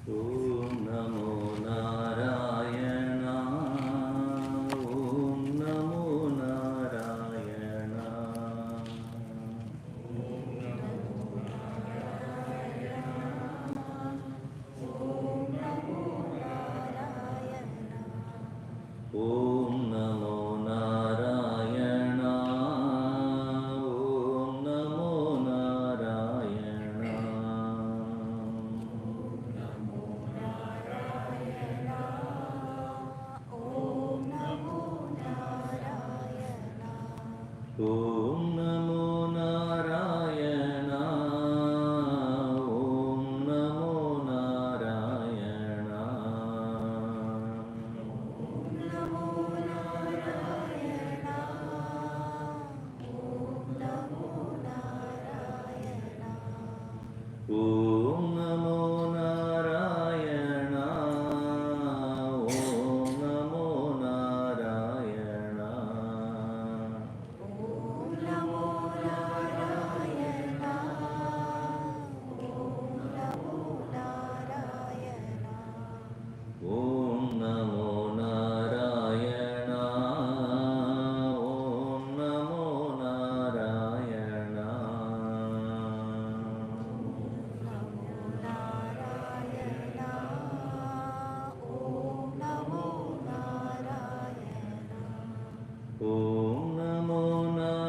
Om Namo Narayana. Om Namo Narayana. Om Namo Narayana. Om Namo Narayana. Om Namo Narayana. Om Namo Narayana. Om Namo Narayana. Om Namo Narayana. Om Namo Narayana. Om Namo Narayana. Om Namo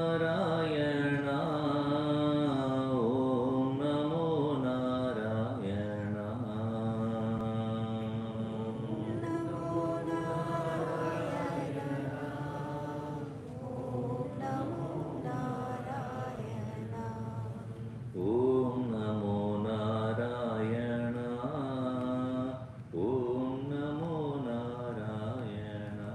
Narayana. Om Namo Narayana. Om Namo Narayana. Om Namo Narayana. Om Namo Narayana.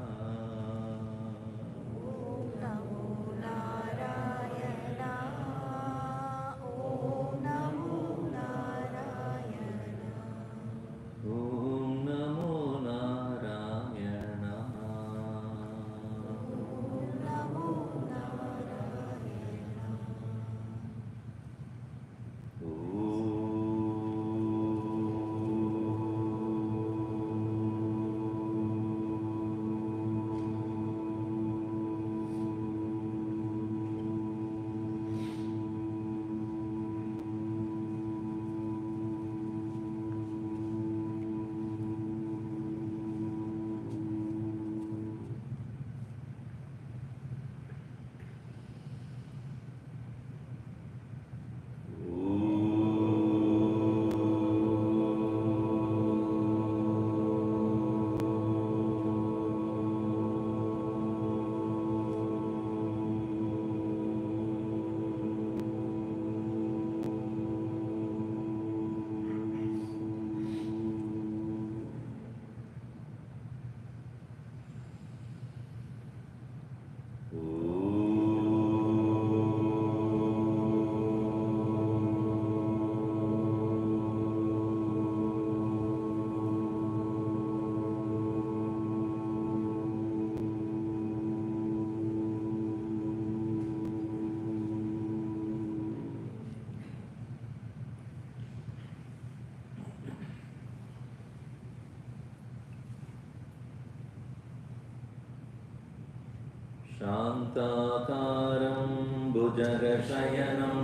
शान्ताकारं भुजगशयनं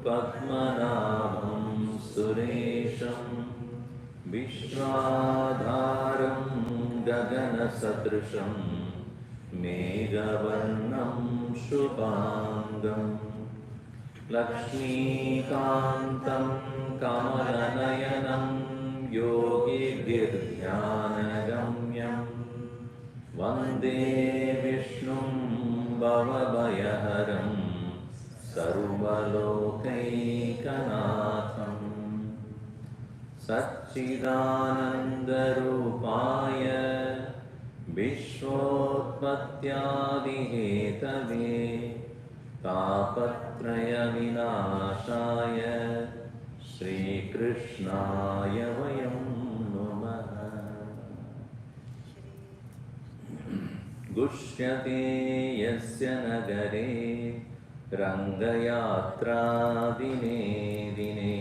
पद्मनाभं सुरेशं विश्वाधारं गगनसदृशं मेघवर्णं शुभाङ्गं लक्ष्मीकान्तं कमलनयनं योगिभिर्ध्यानगम्यं वन्दे विष्णुं भवभयहरं सर्वलोकैकनाथं सच्चिदानन्दरूपाय विश्वोत्पत्त्यादिहेतवे तापत्रयविनाशाय श्रीकृष्णाय वयं नमः। गुष्यते यस्य नगरे रङ्गयात्रा दिने दिने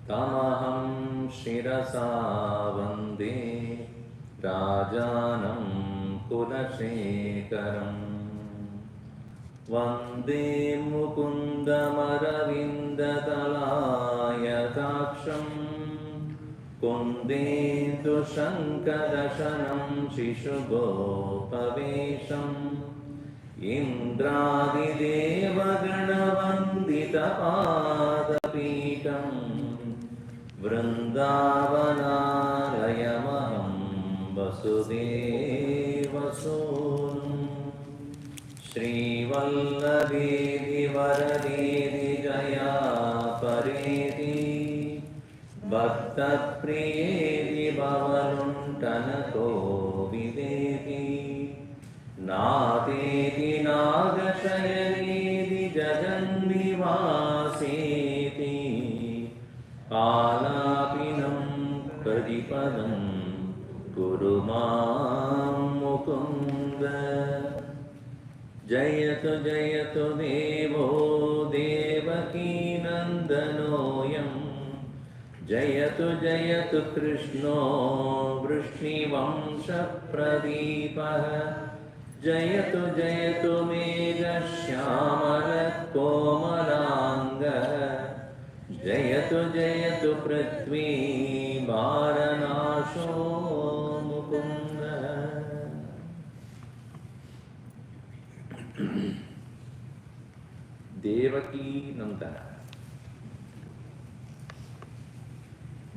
Tamaham Shirasa Vande Rajanam Kulashekaram Vande Mukundamaravindatalaya Kundendu Shankarashanam Shishugopavesham Indradidevaganavanditabadapitam Vrindavanayamaham Vasudevasonam Shri Vallabhedi Varadedi Jaya Paredi Bhakta Priyedi Bhavanuntanako Videti Nadeti Nagashayaredi Jagannivaseti Alapinam Padipadam Kurumam Mukunda Jayatu Jayatu Devo Devaki Nandanoyam Jayatu Jayatu Krishno Vrishnivansha Pradipaha Jayatu Jayatu Mega Shyamarat Komalanga Jayatu Jayatu Prithvi Varanasho Mukunda. Devaki Nandana,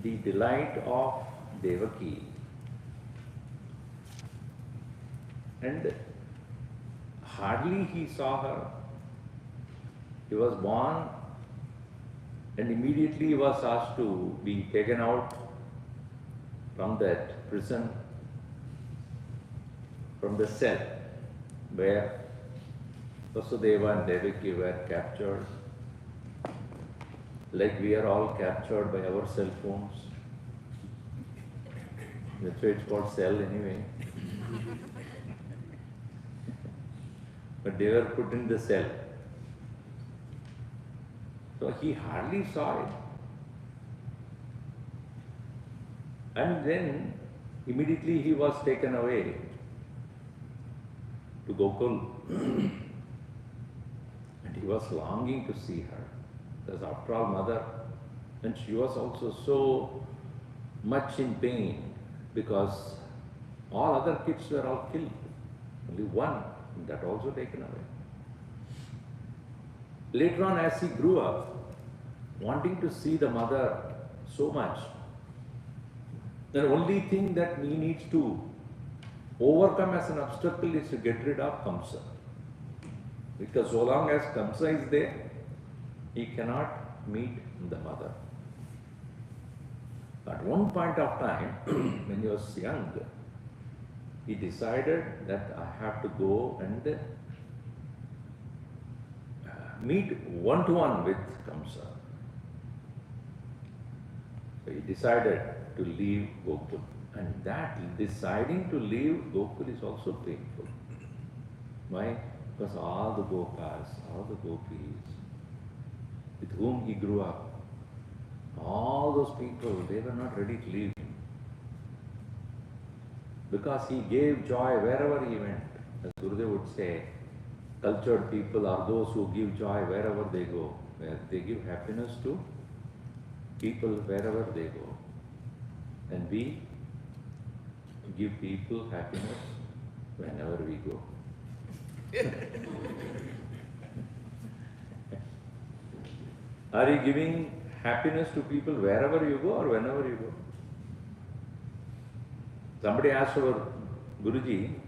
the delight of Devaki, and hardly he saw her. He was born and immediately he was asked to be taken out from that prison, from the cell where Vasudeva and Devaki were captured, like we are all captured by our cell phones. That's why it's called cell anyway. But they were put in the cell. So he hardly saw it. And then immediately he was taken away to Gokul. And he was longing to see her. Because after all, mother, and she was also so much in pain because all other kids were all killed. Only one, that also taken away. Later on, as he grew up, wanting to see the mother so much, the only thing that he needs to overcome as an obstacle is to get rid of Kamsa. Because so long as Kamsa is there, he cannot meet the mother. At one point of time, when he was young, he decided that I have to go and meet one-to-one with Kamsa. So he decided to leave Gokul. And that deciding to leave Gokul is also painful. Why? Because all the Gopas, all the Gopis, with whom he grew up, all those people, they were not ready to leave him. Because he gave joy wherever he went. As Gurudev would say, cultured people are those who give joy wherever they go. Where they give happiness to people wherever they go. And we give people happiness whenever we go. Are you giving happiness to people wherever you go or whenever you go? Somebody asked our Guruji,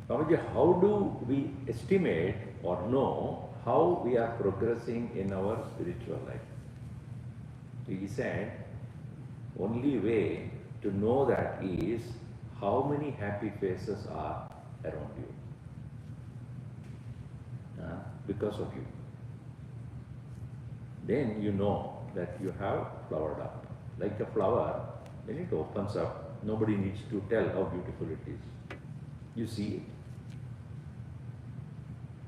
Swamiji, how do we estimate or know how we are progressing in our spiritual life? He said, only way to know that is how many happy faces are around you. Because of you. Then you know that you have flowered up. Like a flower, when it opens up, nobody needs to tell how beautiful it is. You see it.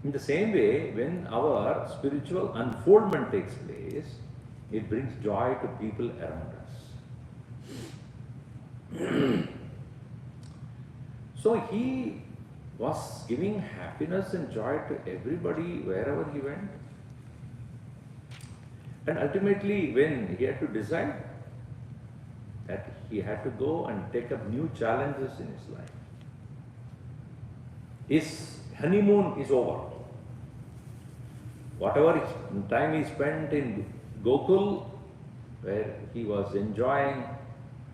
In the same way, when our spiritual unfoldment takes place, It brings joy to people around us. So he was giving happiness and joy to everybody wherever he went. And ultimately, when he had to decide that he had to go and take up new challenges in his life, his honeymoon is over. Whatever time he spent in Gokul, where he was enjoying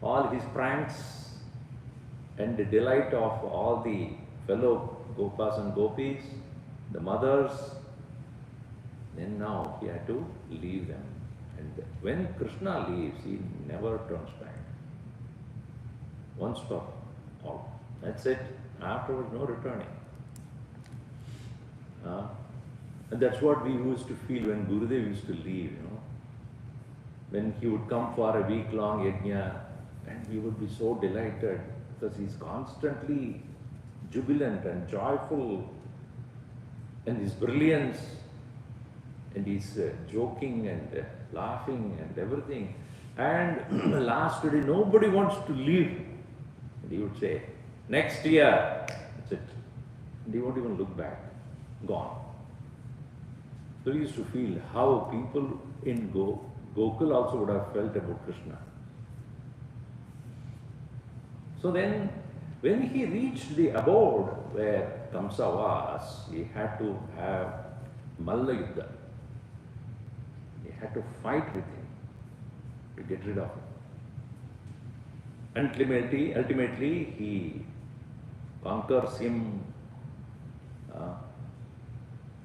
all his pranks and the delight of all the fellow Gopas and Gopis, the mothers, then now he had to leave them. And when Krishna leaves, he never turns back. Once for all. That's it. Afterwards, no returning. And that's what we used to feel when Gurudev used to leave, When he would come for a week-long yajna, and we would be so delighted because he's constantly jubilant and joyful, and his brilliance, and he's joking and laughing and everything. And last day, nobody wants to leave. And he would say, next year, that's it. And he won't even look back. Gone. So we used to feel how people in Gokul also would have felt about Krishna. So then, when he reached the abode where Kamsa was, he had to have Malla Yuddha. He had to fight with him to get rid of him. Ultimately he conquers him,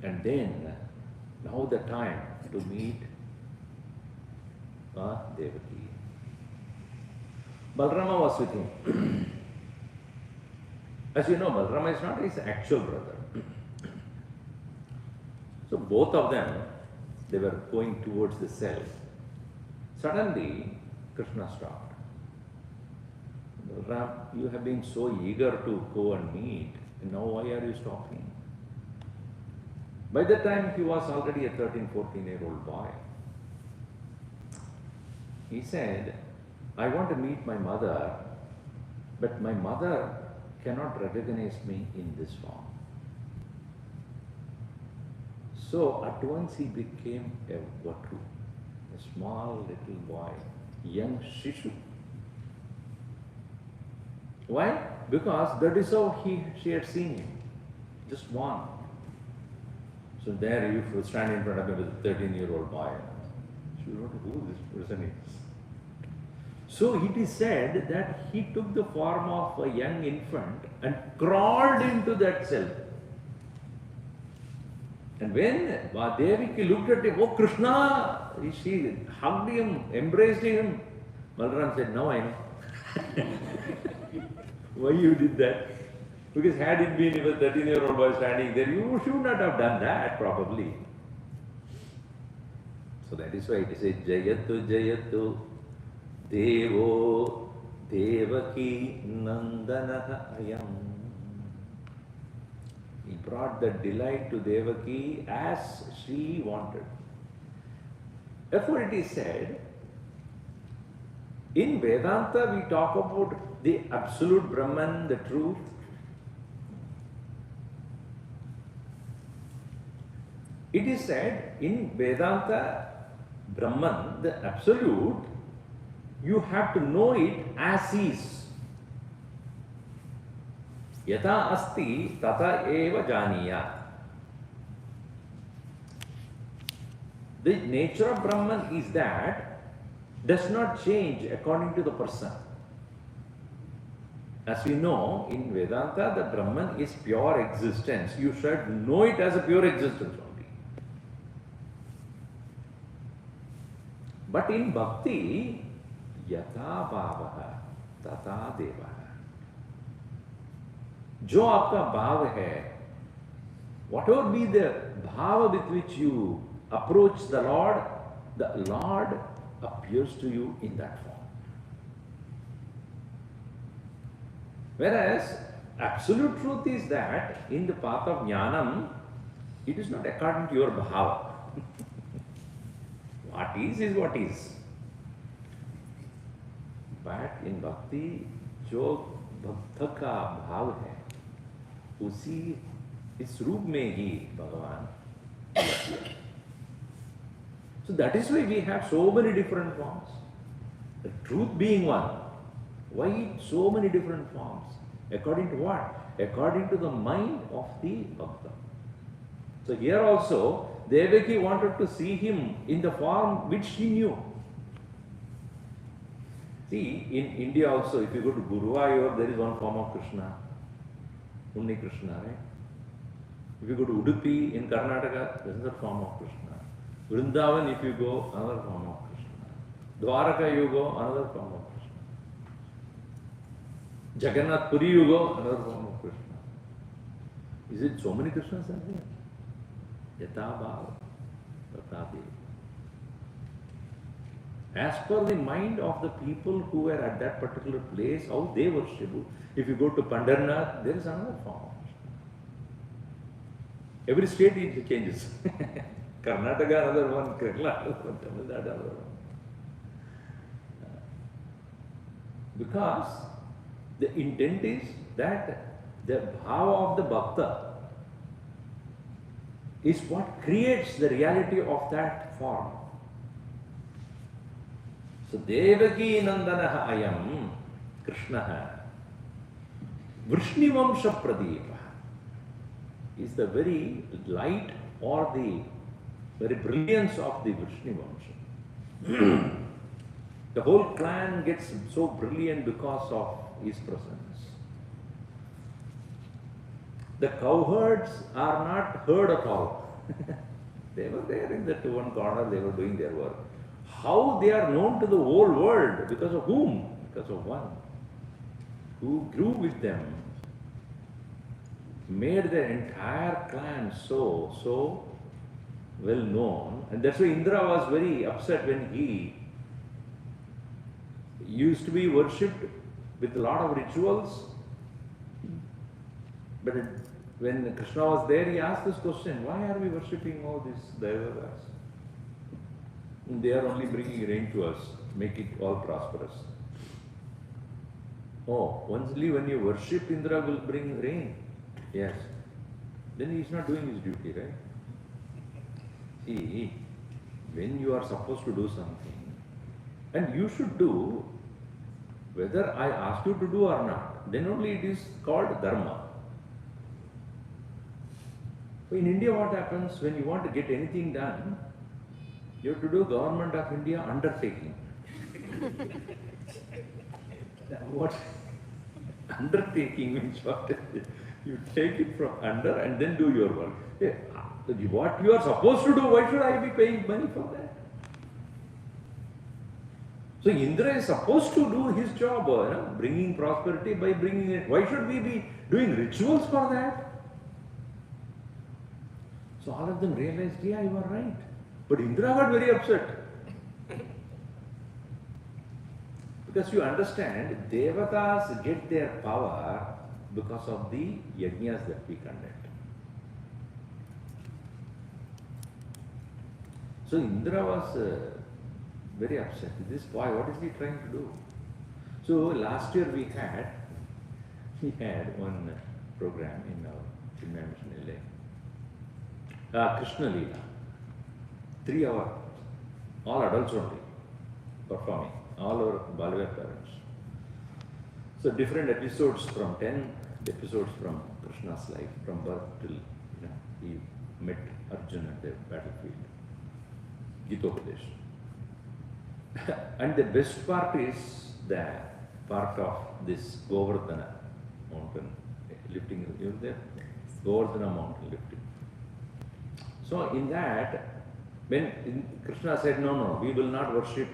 and then now the time to meet Devaki. Balarama was with him. As you know, Balarama is not his actual brother. So both of them, they were going towards the cell. Suddenly, Krishna stopped. Balaram, you have been so eager to go and meet, and now why are you stopping? By that time, he was already a 13, 14-year-old boy. He said, I want to meet my mother, but my mother cannot recognize me in this form. So at once he became a Vatu, a small little boy, young Shishu. Why? Because that is how she had seen him, just one. So there you would stand in front of him with a 13-year-old boy. She would not know who this person is. So it is said that he took the form of a young infant and crawled into that cell. And when Devaki looked at him, oh Krishna, she hugged him, embraced him. Balaram said, now I know. Why you did that? Because had it been a 13-year-old boy standing there, you should not have done that probably. So that is why it says, Jayatu Jayatu Devo Devaki Nandanaha Ayam. He brought the delight to Devaki as she wanted. Therefore it is said, in Vedanta we talk about the absolute Brahman, the truth. It is said in Vedanta, Brahman, the absolute, you have to know it as is. Yata asti tata eva janiya. The nature of Brahman is that does not change according to the person. As we know, in Vedanta, the Brahman is pure existence. You should know it as a pure existence only. But in Bhakti, yatha bhavaha tata devaha. जो आपका भाव है, whatever be the bhava with which you approach the Lord appears to you in that form. Whereas absolute truth is that in the path of jnanam, it is not according to your bhava. what is what is. But in bhakti, जो भक्त का भाव है, उसी इस रूप में ही भगवान. So that is why we have so many different forms. The truth being one. Why so many different forms? According to what? According to the mind of the bhakta. So here also, Devaki wanted to see him in the form which he knew. See, in India also, if you go to Guruvayur, there is one form of Krishna. Unni Krishna, right? If you go to Udupi in Karnataka, there is another form of Krishna. Vrindavan, if you go, another form of Krishna. Dwaraka, you go, another form of Krishna. Jagannath Puri, you go, another form of Krishna. Is it so many Krishnas are there? Yata bhava, tata devi. As per the mind of the people who were at that particular place, how they worship. If you go to Pandarnath, there is another form of Krishna. Every state it changes. Karnataka another one, Kerala another one, Tamil Nadu another one. Because the intent is that the bhava of the bhakta is what creates the reality of that form. So Devaki Nandanaha ayam Krishnaha Vrishnivamsha Pradeepa is the very light or the very brilliance of the Vrishnivamsha. The whole clan gets so brilliant because of his presence. The cowherds are not heard at all. They were there in that one corner, they were doing their work. How they are known to the whole world? Because of whom? Because of one who grew with them, made their entire clan so well known. And that's why Indra was very upset when he used to be worshipped with a lot of rituals. But when Krishna was there, he asked this question, why are we worshipping all these devatas? They are only bringing rain to us, make it all prosperous. Oh, only when you worship Indra will bring rain. Yes. Then he is not doing his duty, right? See, when you are supposed to do something, and you should do, whether I ask you to do or not, then only it is called dharma. So in India what happens when you want to get anything done? You have to do Government of India undertaking. What? Undertaking means what? You take it from under and then do your work. Yeah. What you are supposed to do, why should I be paying money for that? So Indra is supposed to do his job, bringing prosperity by bringing it. Why should we be doing rituals for that? So all of them realized, yeah, you are right. But Indra got very upset. Because you understand, devatas get their power because of the yajnas that we conduct. So Indra was very upset. This boy, what is he trying to do? So last year we had one program in our Chinmaya Mission LA. Krishna Leela. 3 hours. All adults only performing. All our Balwar parents. So different episodes from 10 episodes from Krishna's life, from birth till he met Arjuna at the battlefield. Gitopadesh. And the best part is the part of this Govardhana mountain lifting. You know there? Govardhana mountain lifting. So in that, when Krishna said, no, we will not worship,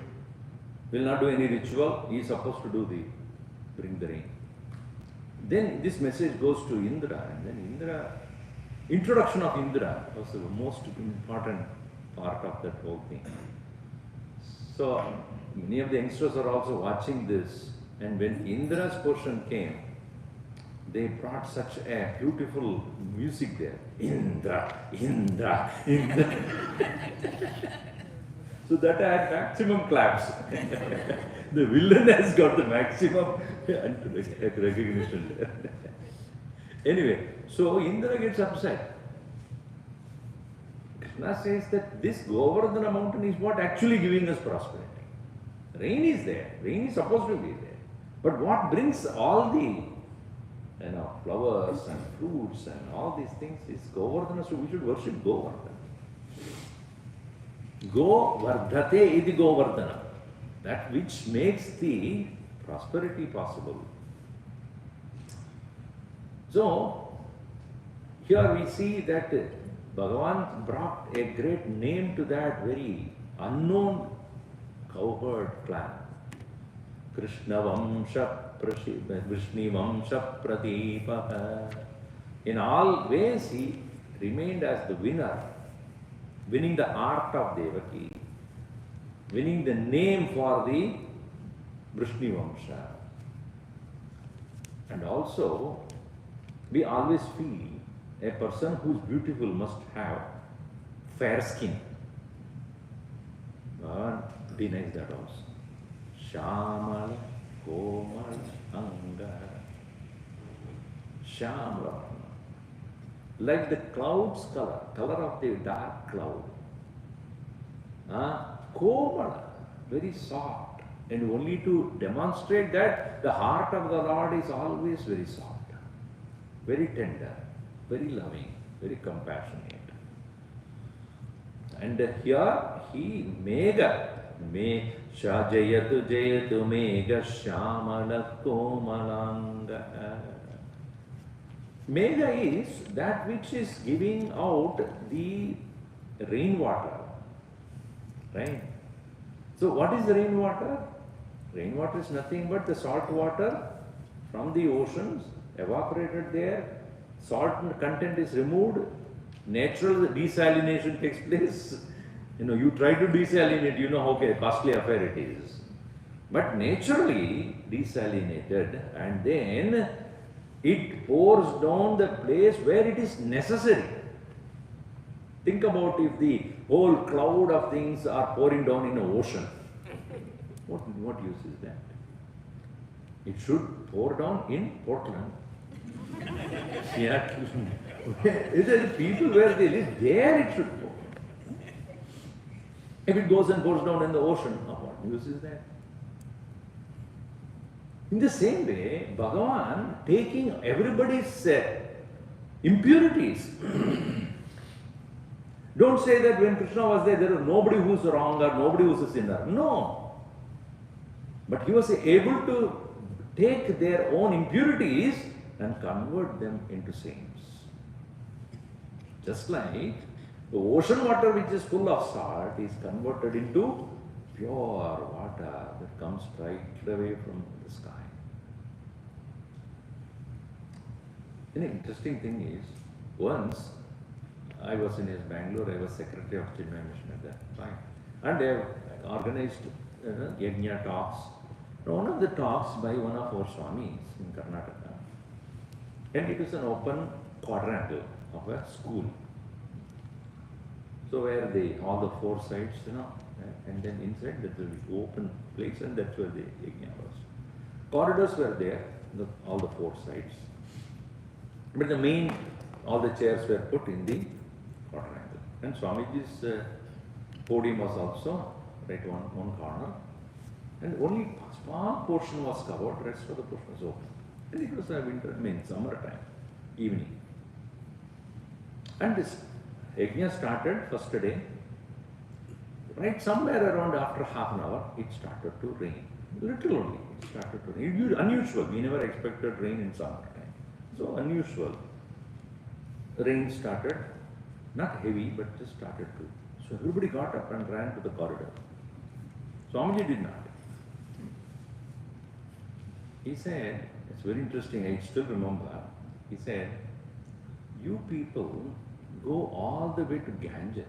we will not do any ritual, he is supposed to bring the rain. Then this message goes to Indra, and then Indra, introduction of Indra was the most important part of that whole thing. So many of the youngsters are also watching this, and when Indra's portion came, they brought such a beautiful music there. Indra, Indra, Indra. So that had maximum claps. The villain has got the maximum recognition. Anyway, so Indra gets upset. Krishna says that this Govardhana mountain is what actually giving us prosperity. Rain is there. Rain is supposed to be there. But what brings all the flowers and fruits and all these things is Govardhana. So we should worship Govardhana. Govardhate iti Govardhana. That which makes the prosperity possible. So, here we see that Bhagavan brought a great name to that very unknown cowherd clan. Krishna Vamsha Vrishni Vamsha Pradeepaha. In all ways, he remained as the winner, winning the heart of Devaki, winning the name for the Vrishni Vamsha. And also, we always feel a person who is beautiful must have fair skin. Bhagavan denies that also. Shyamala Komal Anga. Shyamala. Like the cloud's color of the dark cloud. Komala, very soft. And only to demonstrate that the heart of the Lord is always very soft, very tender, very loving, very compassionate. And here he me shajayatu jayatu mega shamala komalanga. Mega is that which is giving out the rainwater, right? So what is the rainwater? Rainwater is nothing but the salt water from the oceans evaporated there, salt content is removed, natural desalination takes place. You try to desalinate, you know how costly affair it is. But naturally desalinated, and then it pours down the place where it is necessary. Think about if the whole cloud of things are pouring down in the ocean. What use is that? It should pour down in Portland. Yeah. Is there people where they live? There it should pour. If it goes and pours down in the ocean, what use is that? In the same way, Bhagavan taking everybody's impurities. Don't say that when Krishna was there was nobody who's wrong or nobody who's a sinner. No. But he was able to take their own impurities and convert them into saints. Just like the ocean water which is full of salt is converted into pure water that comes straight away from the sky. An interesting thing is, once I was in Bangalore, I was secretary of Chinmaya Mission at that time, and they have organized Yajna talks. One of the talks by one of our Swamis in Karnataka, and it was an open quadrangle of a school. So where all the four sides, and then inside that will be open place, and that's where the Yajna was. Corridors were there, all the four sides. But the main, all the chairs were put in the quadrangle. And Swamiji's podium was also right one corner. And only a small portion was covered, rest of the portion was open. And it was a summertime, evening. And this Yajna started first day. Right somewhere around after half an hour, it started to rain. Little only, it started to rain. It was unusual. We never expected rain in summertime. So unusual. Rain started, not heavy, but just started to. So everybody got up and ran to the corridor. Swamiji did not. He said, it's very interesting, I still remember, he said, you people go all the way to Ganges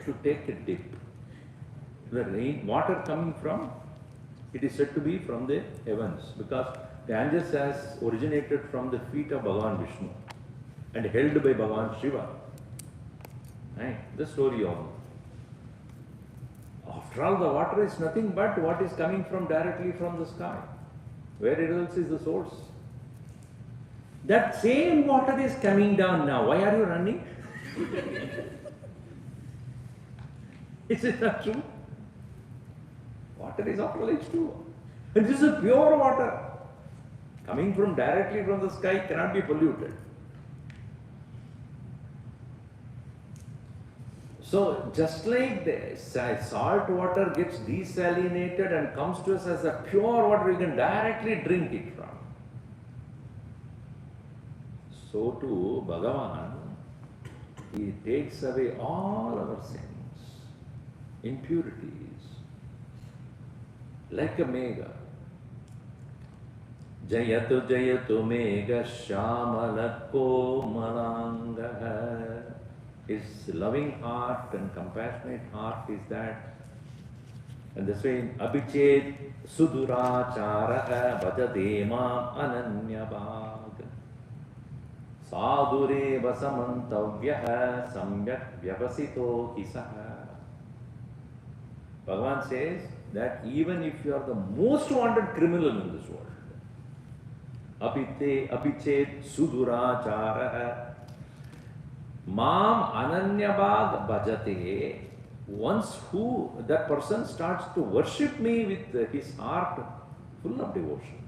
to take a dip. The rain, water coming from, it is said to be from the heavens, because Ganges has originated from the feet of Bhagavan Vishnu and held by Bhagavan Shiva. Right? The story of After all, the water is nothing but what is coming from directly from the sky. Where else is the source? That same water is coming down now. Why are you running? Is it not true? Water is after all H2O. And this is pure water. Coming from directly from the sky cannot be polluted. So just like the salt water gets desalinated and comes to us as a pure water, you can directly drink it from. So too, Bhagavan, he takes away all our sins, impurities, like a mega. Jayatu jayatu mega shamalakko malanga. His loving heart and compassionate heart is that. And the same abhichet sudurachara bhajate mam ananyabhag. Sadure vasamantavyaha samyak vyavasito hisaha. Bhagavan says that even if you are the most wanted criminal in this world, abhichet sudurachara mam ananyabhag bhajate. Once that person starts to worship me with his heart full of devotion,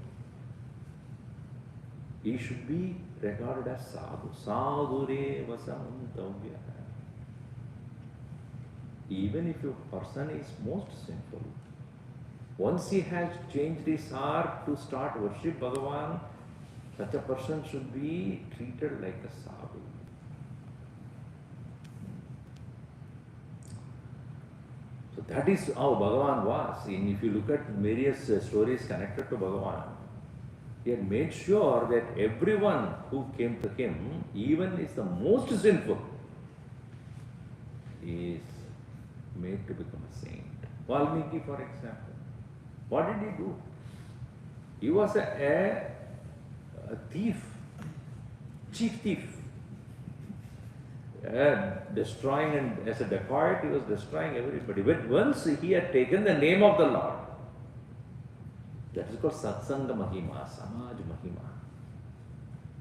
he should be regarded as sadhu. Sadhure vasamantavya. Even if a person is most sinful, once he has changed his heart to start worship Bhagavan, such a person should be treated like a sadhu. So that is how Bhagavan was. And if you look at various stories connected to Bhagavan, he had made sure that everyone who came to him, even is the most sinful, is made to become a saint. Valmiki, for example, what did he do? He was a thief, chief thief, destroying, and as a dacoit he was destroying everybody. But once he had taken the name of the Lord, that is called Satsanga Mahima, Samaj Mahima.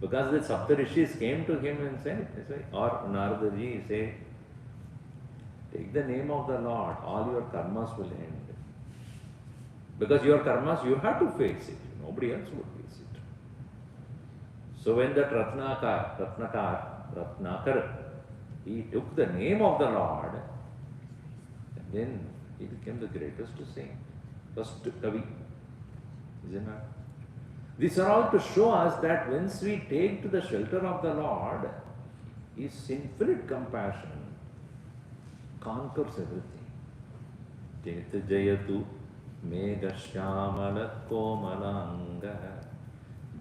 Because the Saptarishis came to him and said, or Naradaji said, take the name of the Lord, all your karmas will end. Because your karmas, you have to face it. Nobody else would face it. So when that Ratnakar, he took the name of the Lord, and then he became the greatest saint. First Kavi. Isn't it? These are all to show us that once we take to the shelter of the Lord, His infinite compassion conquers everything. Jayatu jayatu mega shyamala komalanga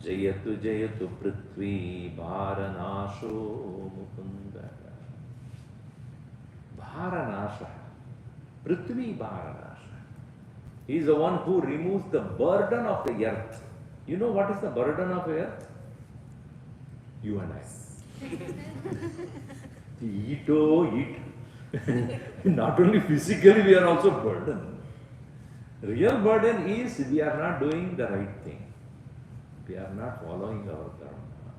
jayatu jayatu prithvi bharanasho mukunda. Bharanasha, prithvi bharanasha. He is the one who removes the burden of the earth. You know what is the burden of the earth? You and I. Eat. Not only physically, we are also burdened. Real burden is we are not doing the right thing. We are not following our dharma.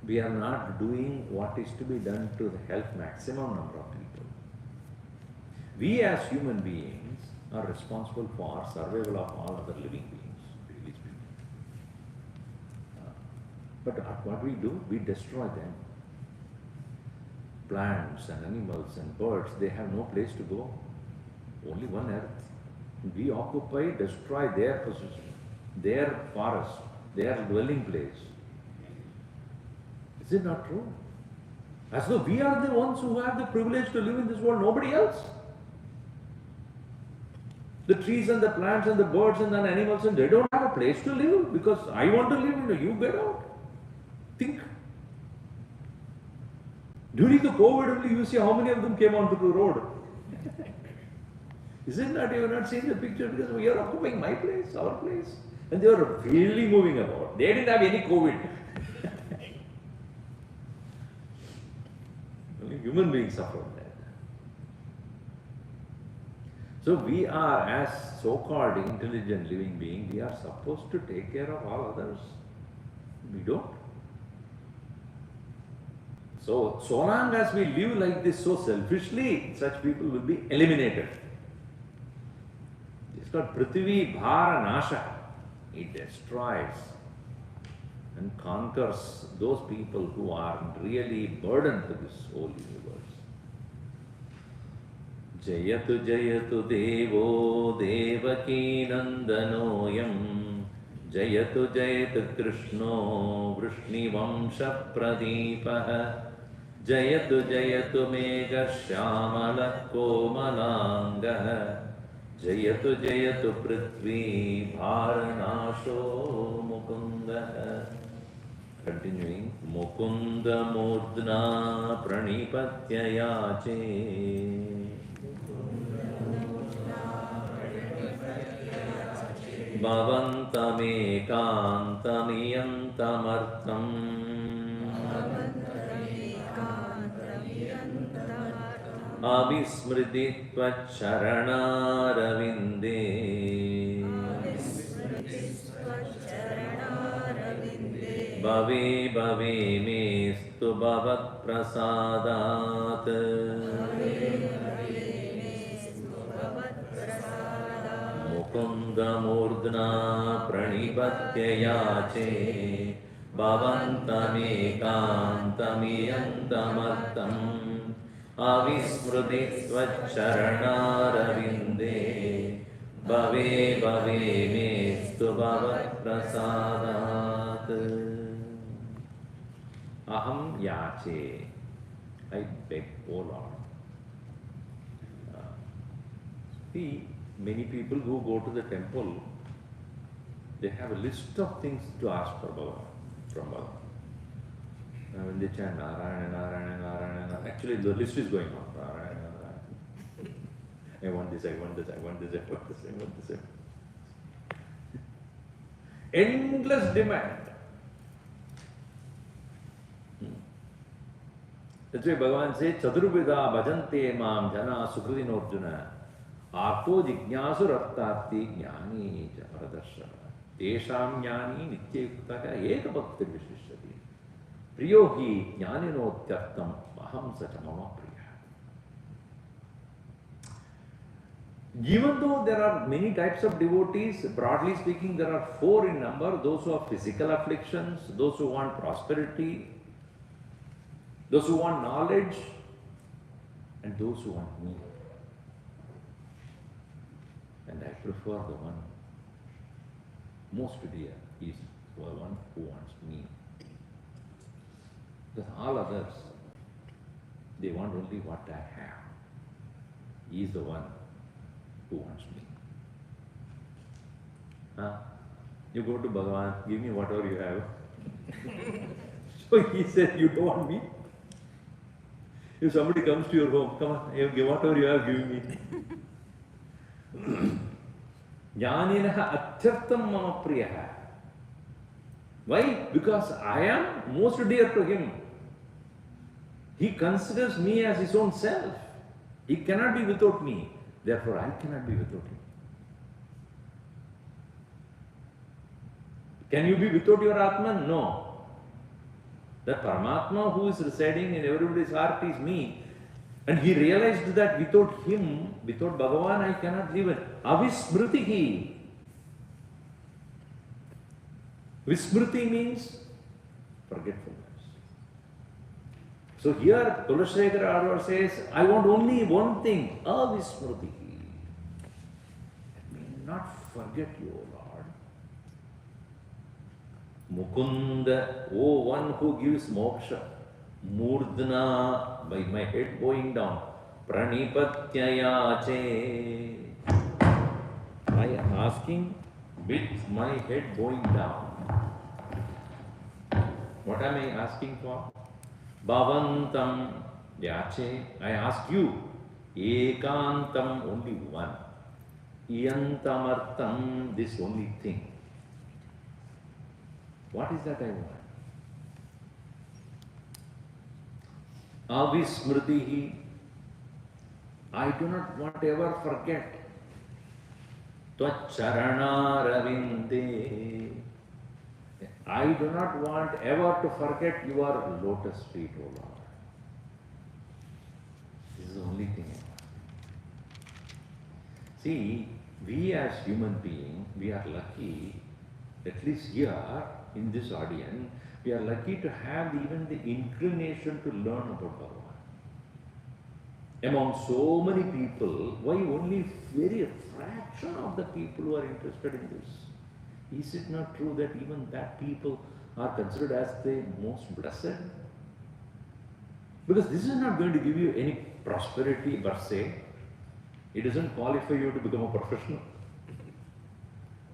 We are not doing what is to be done to help maximum number of people. We as human beings are responsible for survival of all other living beings, really speaking. But what we do, we destroy them. Plants and animals and birds, they have no place to go. Only one earth. We occupy, destroy their position, their forest, their dwelling place. Is it not true? As though we are the ones who have the privilege to live in this world, nobody else. The trees and the plants and the birds and the animals, and they don't have a place to live because I want to live, you get out. Think. During the COVID only, you see how many of them came onto the road. Isn't that you have not seen the picture? Because we are occupying my place, our place. And they were really moving about. They didn't have any COVID. Only human beings suffered that. So we are, as so-called intelligent living beings, we are supposed to take care of all others. We don't. So long as we live like this so selfishly, such people will be eliminated. It's called Prithvi Bhara Nasha. It destroys and conquers those people who are really burdened to this whole universe. Jayatu Jayatu Devo Devaki Nandanoyam Jayatu Jayatu Krishno Vrishni Vamsha Pradeepaha Jayatu Jayatu Megha Shyamala Komalanga Jayatu Jayatu Prithvi Bharanasho Mukunda. Continuing, Mukunda Murdna Pranipatya Yache Bhavantam Ekantamiyantamartam Abhismriti Tvacharanāravinde Bhave Bhave Mestu Bhavat Prasadat Mukunda Murdna Pranipatya Yache Bhavantam Ekantamiyantamartam Avismriti Tvacharanāravinde Bhave Bhave Mestu Bhavat Prasadat Aham Yache. I beg, O Lord. See, many people who go to the temple, they have a list of things to ask for Bhagavan, from Bhagavan. When they chant Narayana, Narayana, Narayana, Narayana, actually the list is going on. Narayana, Narayana. I want this, I want this, I want this, I want this, I want this. Endless demand. That's why Bhagavan says, Chadurvida bhajante mam jana sukridinorjuna arto jignasu rattarthi jnani javadarshana tesham jnani nityayuktaka ekabhakti vishishyati priyo hi jnaninotyartam aham sacha mama priya. Even though there are many types of devotees, broadly speaking, there are 4 in number: those who have physical afflictions, those who want prosperity, those who want knowledge, and those who want me. And I prefer the one most dear is the one who wants me. Because all others, they want only what I have. He is the one who wants me. You go to Bhagavan, give me whatever you have. So he said, you don't want me? If somebody comes to your home, come on, give whatever you have, give me. Jnaninaha atyartam mama priyaha. Why? Because I am most dear to him. He considers me as his own self. He cannot be without me. Therefore, I cannot be without him. Can you be without your Atman? No. The Paramatma who is residing in everybody's heart is me. And he realized that without him, without Bhagavan, I cannot live. Avismritihi. Vismriti means forgetfulness. So here, Tulashekara Arvar says, I want only one thing, avismritihi. Let me not forget you, O Lord. Mukunda, O one who gives moksha. Murdna, by my head bowing down. Pranipatyayache. I am asking with my head bowing down. What am I asking for? Bhavantam yache. I ask you. Ekantam, only one. Iyantamartam, this only thing. What is that I want? Avismritihi. I do not want to ever forget Tvacharanāravinde. I do not want ever to forget your lotus feet, O Lord. This is the only thing I want. See, we as human beings, we are lucky, at least here in this audience, we are lucky to have even the inclination to learn about Bhagavan. Among so many people, why only very fraction of the people who are interested in this? Is it not true that even that people are considered as the most blessed? Because this is not going to give you any prosperity per se. It doesn't qualify you to become a professional.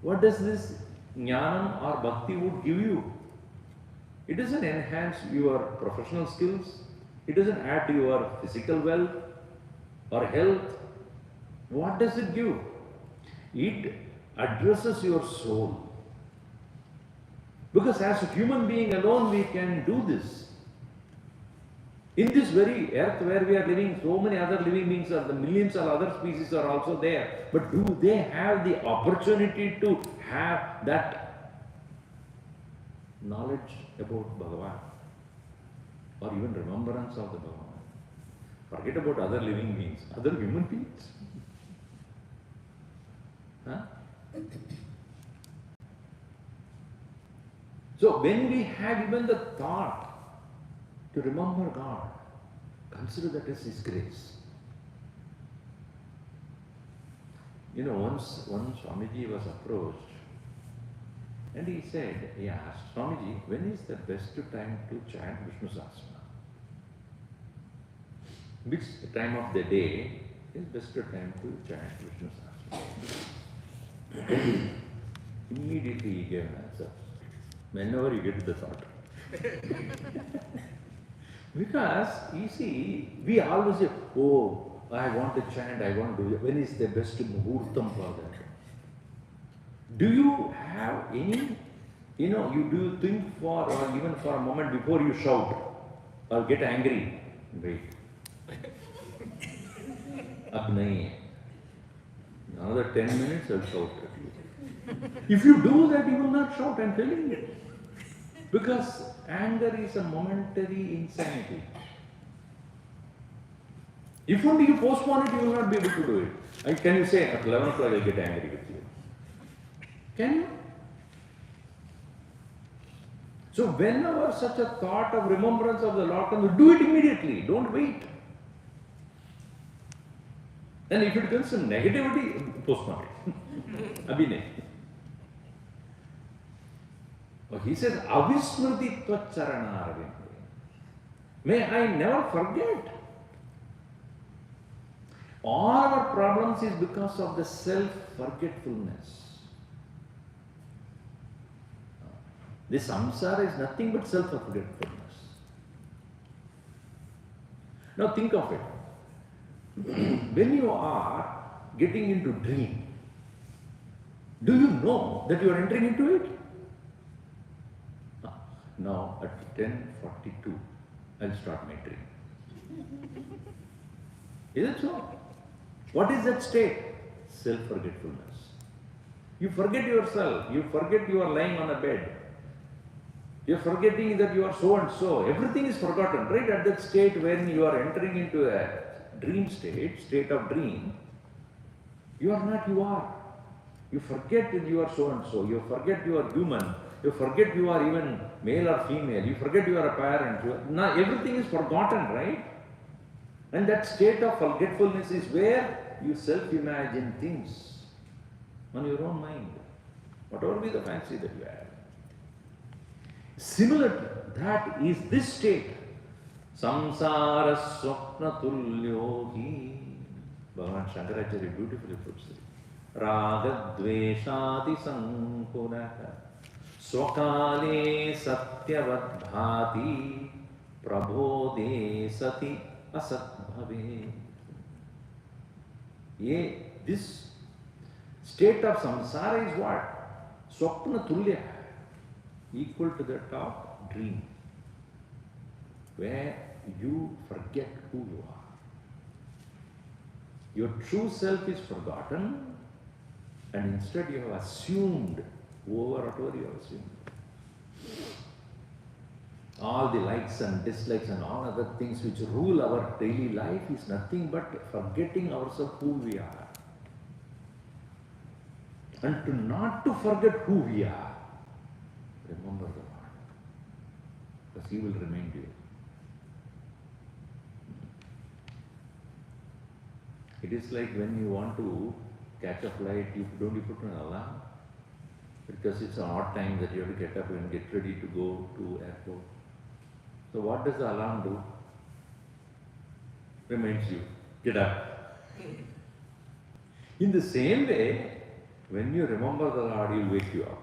What does this jnanam or bhakti would give you? It doesn't enhance your professional skills. It doesn't add to your physical wealth or health. What does it give? It addresses your soul. Because as a human being alone we can do this. In this very earth where we are living, so many other living beings are, the millions of other species are also there. But do they have the opportunity to have that knowledge about Bhagavan? Or even remembrance of the Bhagavan? Forget about other living beings, other human beings. Huh? So when we have even the thought to remember God, consider that as His grace. You know, once Swamiji was approached and he asked, Swamiji, when is the best time to chant Vishnu Sahasranam? Which time of the day is best time to chant Vishnu Sahasranam? Immediately he gave an answer. Whenever you get the thought. Because, you see, we always say, oh, I want to chant, I want to do it. When is the best muhurtam for that? Do you have any, do you think for, or even for a moment before you shout or get angry? Wait. Ab nahi hai. Another 10 minutes I'll shout at you. If you do that, you will not shout, I'm telling you. Because anger is a momentary insanity. If only you postpone it, you will not be able to do it. And can you say, at 11 o'clock I'll get angry with you? Can you? So whenever such a thought of remembrance of the Lord comes, do it immediately. Don't wait. And if it comes to negativity, postpone it. Abhinay. He says, Avismriti Tvacharanāravinde. May I never forget. All our problems is because of the self-forgetfulness. The samsara is nothing but self-forgetfulness. Now think of it. When you are getting into dream, do you know that you are entering into it? Now at 10:42, I'll start my dream. Is it so? What is that state? Self-forgetfulness. You forget yourself. You forget you are lying on a bed. You are forgetting that you are so and so. Everything is forgotten. Right at that state when you are entering into a dream state of dream, you are not you are. You forget that you are so and so. You forget you are human. You forget you are even male or female. You forget you are a parent. Now everything is forgotten, right? And that state of forgetfulness is where you self-imagine things on your own mind. Whatever be the fancy that you have. Similar to that is this state. Samsara swapna tulyohi. Bhagavan Shankaracharya beautifully puts it. Raga dveshati sankunaha. Swakale satyavadbhati. Prabodhe sati asat bhave. This state of samsara is what? Swapna tulya. Equal to that of dream. Where you forget who you are. Your true self is forgotten And instead you have assumed whatever you have assumed. All the likes and dislikes and all other things which rule our daily life is nothing but forgetting ourselves who we are. And to not to forget who we are, remember the Lord, because He will remind you. It is like when you want to catch a flight, you put an alarm, because it's an odd time that you have to get up and get ready to go to airport. So what does the alarm do? Reminds you, get up. In the same way, when you remember the Lord, He will wake you up.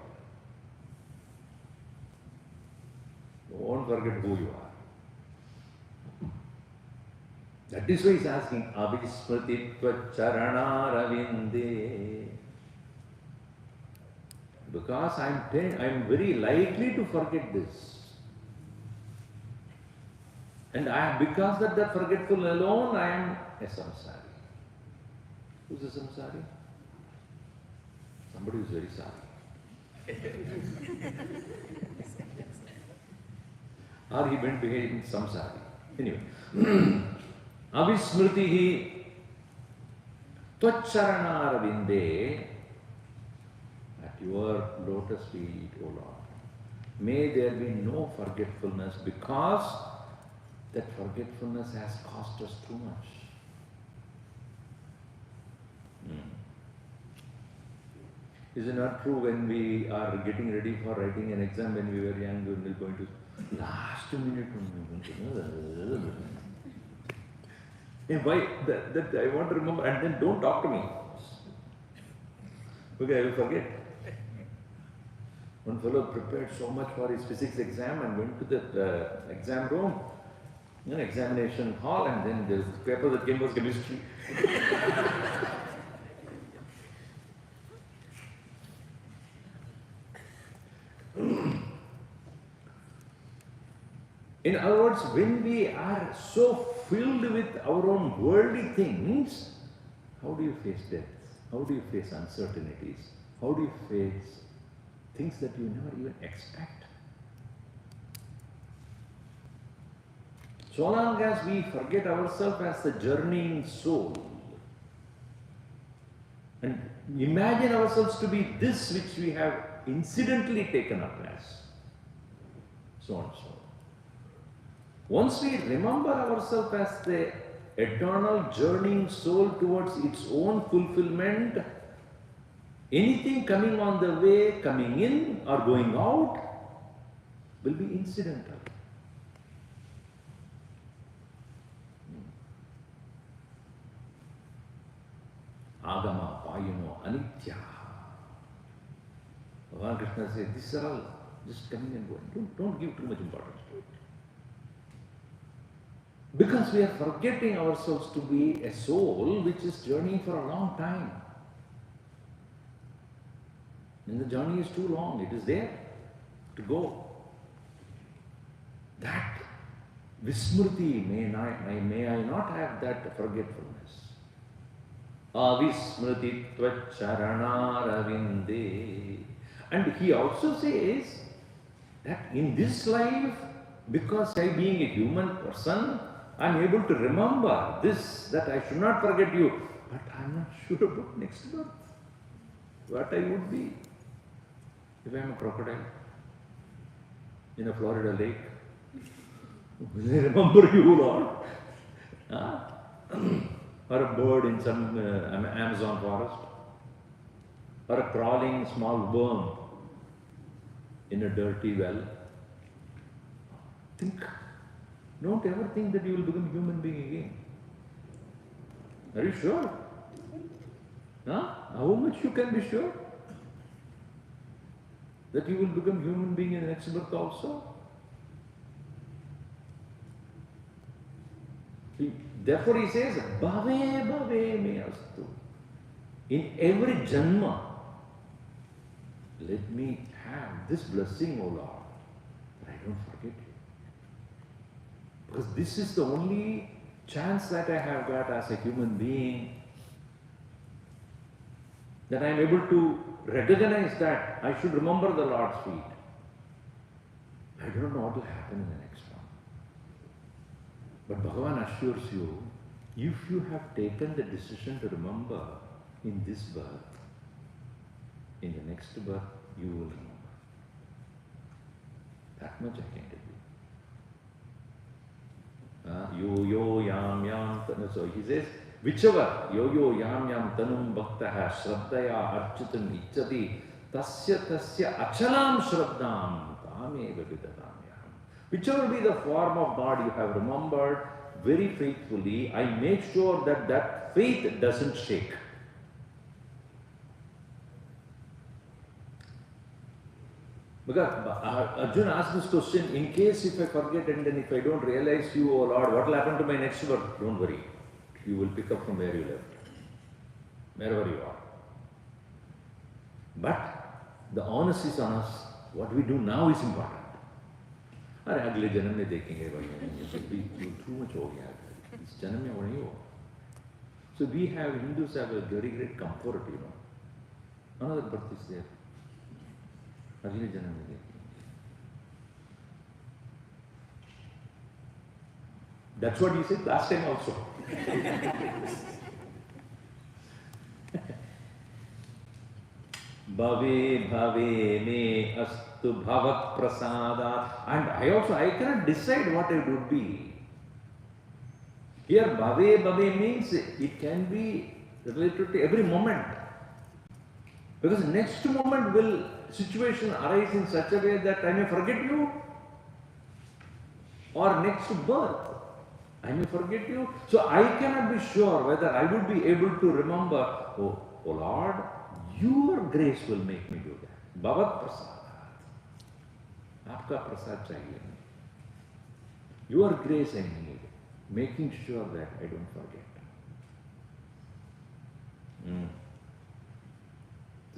Don't forget who you are. That is why He is asking, Abhismrititva Charanaravinde. Because I am very likely to forget this. And because of that forgetful alone, I am a samsari. Who's a samsari? Somebody who is very sorry. Or he went behaving samsari. Anyway. Avismritihi Tvacharanaravinde, at your lotus feet, O Lord. May there be no forgetfulness, because that forgetfulness has cost us too much. Is it not true when we are getting ready for writing an exam when we were young, we were going to last minute? And why? That I want to remember, and then don't talk to me. Okay, I will forget. One fellow prepared so much for his physics exam and went to the exam room, an examination hall, and then the paper that came was chemistry. In other words, when we are so filled with our own worldly things, how do you face death? How do you face uncertainties? How do you face things that you never even expect? So long as we forget ourselves as the journeying soul and imagine ourselves to be this which we have incidentally taken up as, so and so. Once we remember ourselves as the eternal journeying soul towards its own fulfillment, anything coming on the way, coming in or going out, will be incidental. Agama, Payuno, Anitya. Bhagavan Krishna says, these are all just coming and going. Don't give too much importance to it. Because we are forgetting ourselves to be a soul which is journeying for a long time. And the journey is too long, it is there to go. That Vismriti, may I not have that forgetfulness. Avismriti Tvacharanaravinde. And he also says that in this life, because I being a human person, I am able to remember this, that I should not forget you, but I am not sure about next birth, what I would be. If I am a crocodile in a Florida lake, will I remember you, Lord? Or a bird in some Amazon forest, or a crawling small worm in a dirty well. Think. Don't ever think that you will become a human being again. Are you sure? How much you can be sure that you will become human being in the next birth also? Therefore he says, Bhave me astu. In every janma, let me have this blessing, O Lord, that I don't forget you. Because this is the only chance that I have got as a human being Then I am able to recognize that I should remember the Lord's feet. I don't know what will happen in the next one. But Bhagavan assures you, if you have taken the decision to remember in this birth, in the next birth you will remember. That much I can tell you. Yo yo yam yam tanu. So he says, whichever yo yo yam yam tanum bhaktaha shraddaya architam ichchati tasya achalam shraddham tameva vidatamyaham. Whichever be the form of God you have remembered very faithfully, I make sure that that faith doesn't shake. Because Arjuna asked this question, in case if I forget and then if I don't realize you, O Lord, what will happen to my next birth? Don't worry. You will pick up from where you left, wherever you are. But the onus is on us. What we do now is important. अरे अगले जन्म में देखेंगे भाई, too much हो गया, इस जन्म में वो नहीं हो. So we have, Hindus have a very great comfort, you know. Another birth is there. अगले जन्म में देखेंगे. That's what he said last time also. Bhave bhave me astu bhavat prasada. And I cannot decide what it would be. Here bhave bhave means it can be related to every moment. Because next moment will situation arise in such a way that I may forget you. Or next birth, I may forget you. So I cannot be sure whether I would be able to remember, oh Lord, your grace will make me do that. Bhavat prasadat. Aapka prasad chahiye. Your grace I need. Making sure that I don't forget.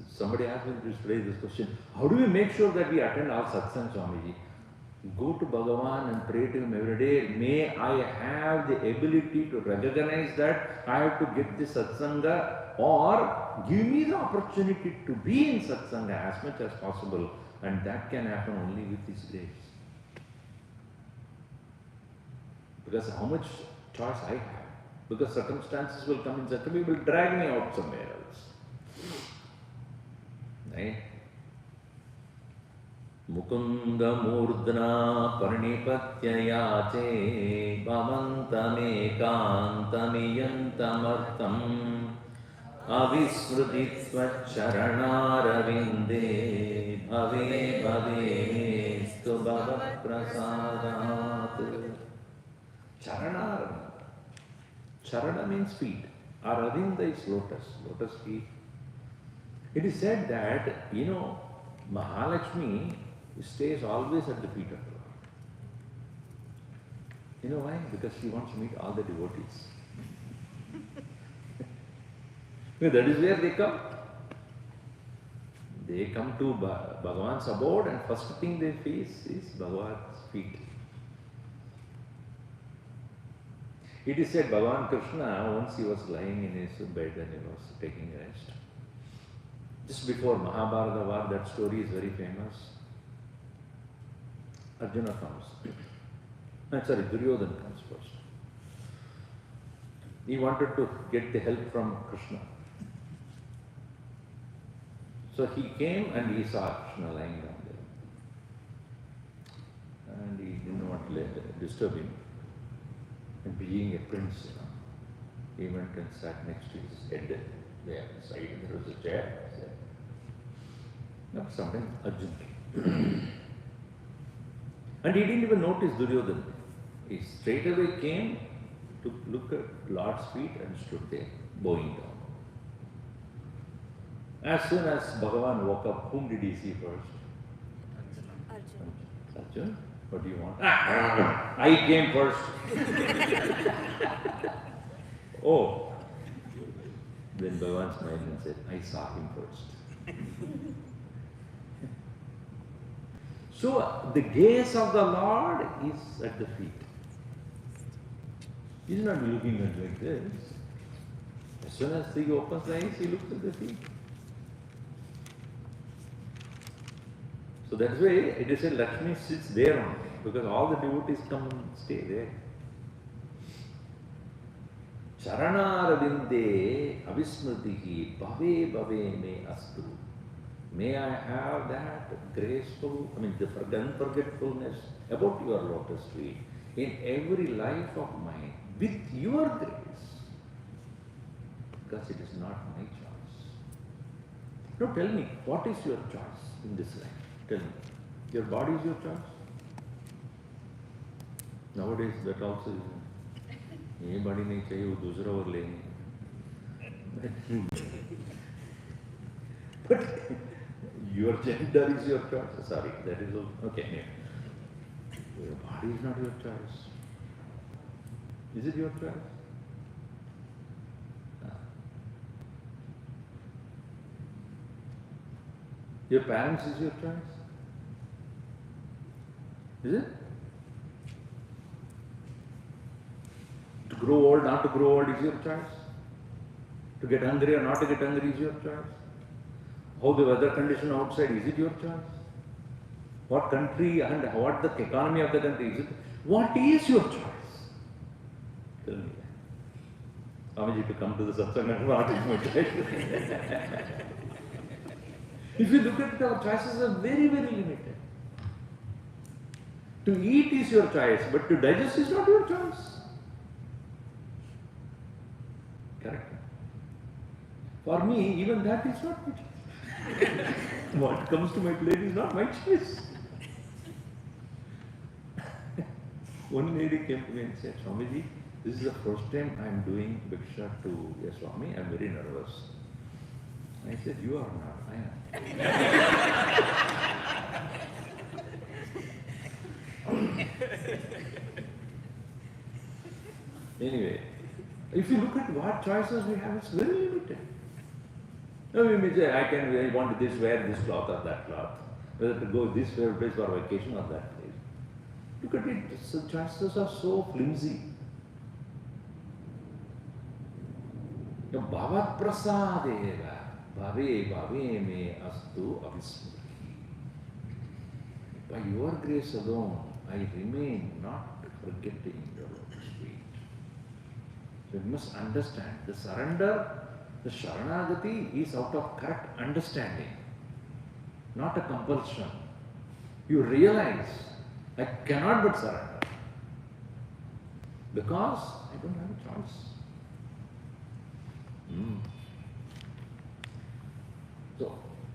Somebody asked me to raise this question. How do we make sure that we attend all satsang, Swamiji? Go to Bhagavan and pray to him every day. May I have the ability to recognize that I have to get this satsanga, or give me the opportunity to be in satsanga as much as possible, and that can happen only with His grace. Because how much choice I have? Because circumstances will come in such a way, will drag me out somewhere else. Right? Mukundamala parnipatyayache bhavantamekantamiyantamartam avismrutitva charanarvinde bhave bhave stu bhavat prasadat. Charanaravinda. Charana means feet. Aravinda is lotus, lotus feet. It is said that, Mahalakshmi stays always at the feet of the Lord. You know why? Because she wants to meet all the devotees. That is where they come. They come to Bhagavan's abode, and first thing they face is Bhagavan's feet. It is said Bhagavan Krishna, once he was lying in his bed and he was taking rest. Just before Mahabharata war, that story is very famous. Arjuna comes. Duryodhana comes first. He wanted to get the help from Krishna. So he came and he saw Krishna lying down there. And he didn't want to disturb him. And being a prince, he went and sat next to his head. There, beside him, there was a chair. Sometimes Arjuna came. And he didn't even notice Duryodhana. He straight away came to look at Lord's feet and stood there, bowing down. As soon as Bhagavan woke up, whom did he see first? Arjuna. Arjuna? What do you want? I came first. Oh. Then Bhagavan smiled and said, I saw him first. So the gaze of the Lord is at the feet. He's not looking at like this. As soon as he opens the eyes, he looks at the feet. So that's why it is said Lakshmi sits there only, because all the devotees come and stay there. Charanarvinde avismritihi bhave bhave me astu. May I have that graceful, the unforgetfulness about your lotus feet in every life of mine with your grace. Because it is not my choice. Now tell me, what is your choice in this life? Tell me. Your body is your choice? Nowadays that also is. ये body नहीं चाहिए वो दूसरा और लेंगे. But your gender is your choice. Sorry, that is okay. Your body is not your choice. Is it your choice? Your parents is your choice? Is it? To grow old, not to grow old is your choice. To get hungry or not to get hungry is your choice. How the weather condition outside, is it your choice? What country and what the economy of the country is it? What is your choice? Tell me. Swamiji, to come to the satsang, what is my choice? If you look at it, our choices are very, very limited. To eat is your choice, but to digest is not your choice. Correct? For me, even that is not my choice. What comes to my plate is not my choice. One lady came to me and said, Swamiji, this is the first time I am doing Bhiksha to a Swami. I am very nervous. I said, you are not, I am. Anyway, if you look at what choices we have, it's very limited. Now we may say, I want this, wear this cloth or that cloth. Whether to go this place for vacation or that place. Look at it, the choices are so flimsy. Bhavat prasadeva bhave bhave me astu avismriti. By your grace alone, I remain not forgetting your lotus feet. So you must understand, the surrender, the Sharanagati is out of correct understanding, not a compulsion. You realize, I cannot but surrender, because I don't have a choice. So,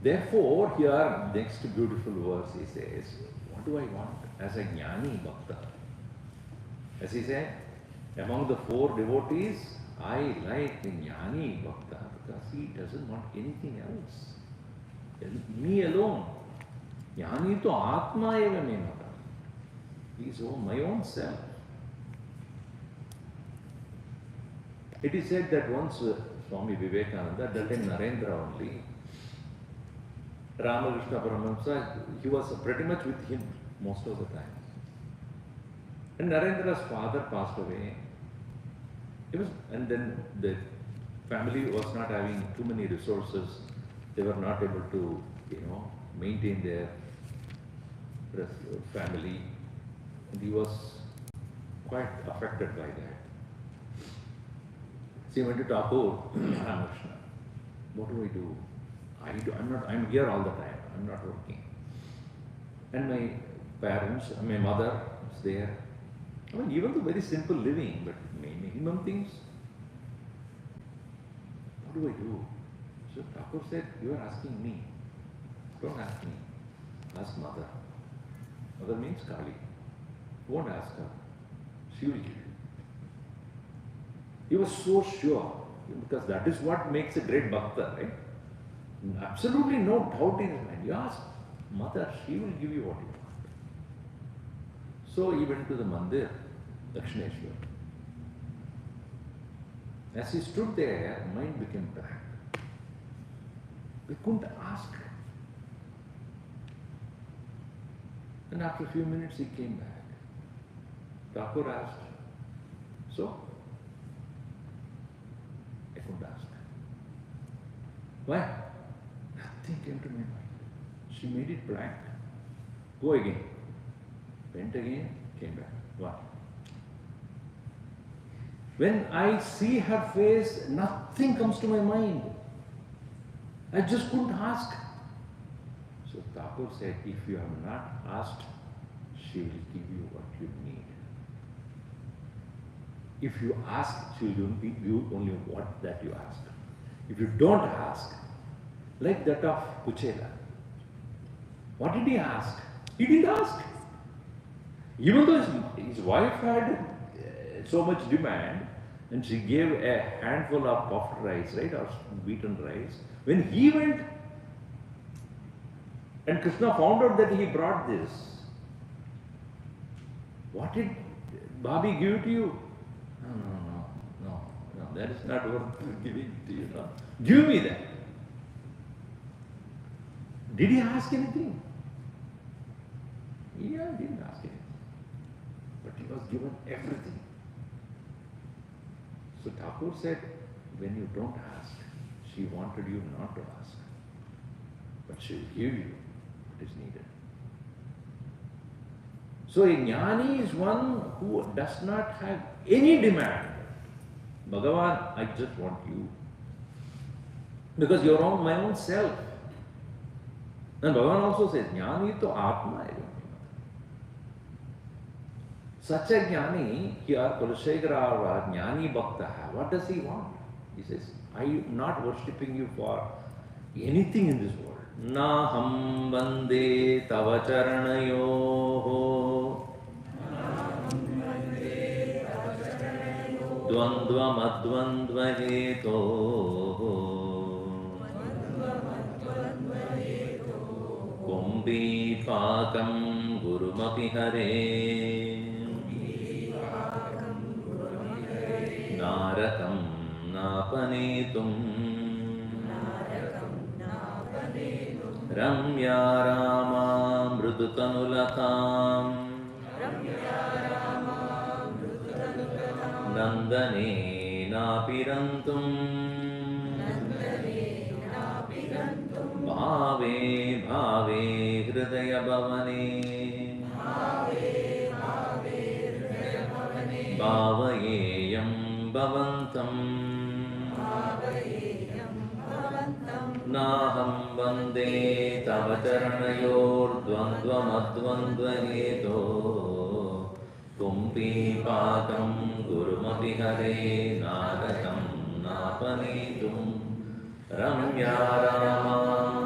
therefore, here, next beautiful verse he says, what do I want as a Jnani Bhakta? As he said, among the four devotees, I like the Jnani Bhakta because he doesn't want anything else. Me alone. Jnani to Atma eva me mata. He is my own self. It is said that once Swami Vivekananda, that time Narendra only, Ramakrishna Paramahamsa, he was pretty much with him most of the time. And Narendra's father passed away. And then the family was not having too many resources. They were not able to, maintain their family. And he was quite affected by that. So he went to Thakur, Ramakrishna. What do I do? I'm here all the time. I'm not working. And my parents, my mother is there. Even the very simple living, but minimum things. What do I do? So Thakur said, you are asking me. Don't ask me. Ask mother. Mother means Kali. Won't ask her. She will give you. He was so sure, because that is what makes a great bhakta, right? Absolutely no doubt in his mind. You ask mother, she will give you what you want. So he went to the mandir, Dakshineshwar. As he stood there, mind became blank. We couldn't ask. And after a few minutes he came back. Thakur asked, so? I couldn't ask. Why? Nothing came to my mind. She made it blank. Go again. Went again, came back. What? When I see her face, nothing comes to my mind. I just couldn't ask. So Thakur said, if you have not asked, she will give you what you need. If you ask, she will give you only what that you ask. If you don't ask, like that of Kuchela, what did he ask? He didn't ask. Even though his wife had so much demand, and she gave a handful of puffed rice, right, or beaten rice. When he went, and Krishna found out that he brought this, what did Bhabhi give to you? No, that is not worth giving to you. No. Give me that. Did he ask anything? Yeah, he didn't ask anything. But he was given everything. So Thakur said, when you don't ask, she wanted you not to ask. But she will give you what is needed. So a jnani is one who does not have any demand. Bhagavan, I just want you. Because you are my own self. And Bhagavan also says, jnani to atma. Such a jnani, here Kulashekara, jnani bhakta, what does he want? He says, I am not worshipping you for anything in this world. Naham vande tava charanayoho dvandvam advandva hetoho kumbi pakam gurumapi hare narakam napanetum ramya rama mrudutanulatam nandane napirantum bhave bhave hridaya bhavane bhavayeyam bhavantam naham vande tava charanayor dvandvam advandva heto kumpi pakam gurumapi hare narakam napanetum ramya rama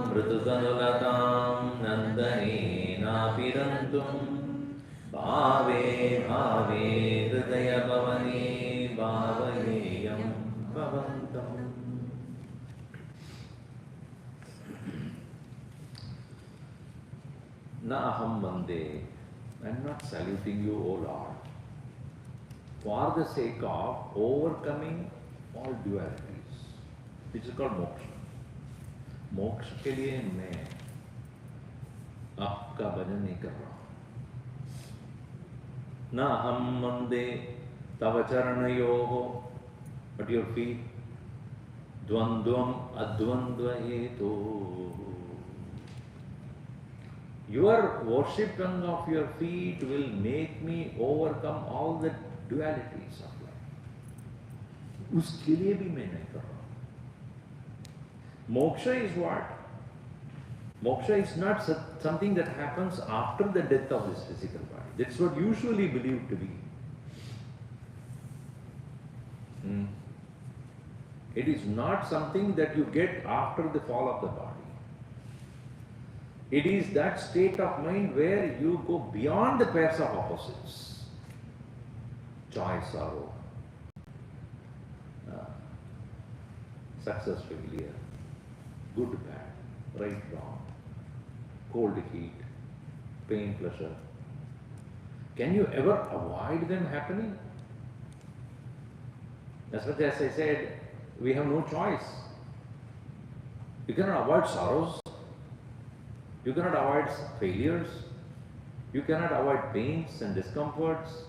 mrudutanulatam nandane napirantum bhave bhave hridaya bhavane bhavayeyam bhavantam. Na aham vande, I am not saluting you, O Lord, for the sake of overcoming all dualities, which is called moksha. मोक्ष के लिए मैं आपका भजन नहीं कर रहा हूं. ना हम वंदे तव चरणयोः, but your feet, द्वंद्वम अद्वंद्व हेतु. Your worshiping of your feet will make me overcome all the dualities of life. उसके लिए भी मैं नहीं कर रहा. Moksha is what? Moksha is not something that happens after the death of this physical body. That's what usually believed to be. It is not something that you get after the fall of the body. It is that state of mind where you go beyond the pairs of opposites. Joy, sorrow, success, failure, good, bad, right, wrong, cold, heat, pain, pleasure. Can you ever avoid them happening? That's what, as I said, we have no choice. You cannot avoid sorrows. You cannot avoid failures. You cannot avoid pains and discomforts.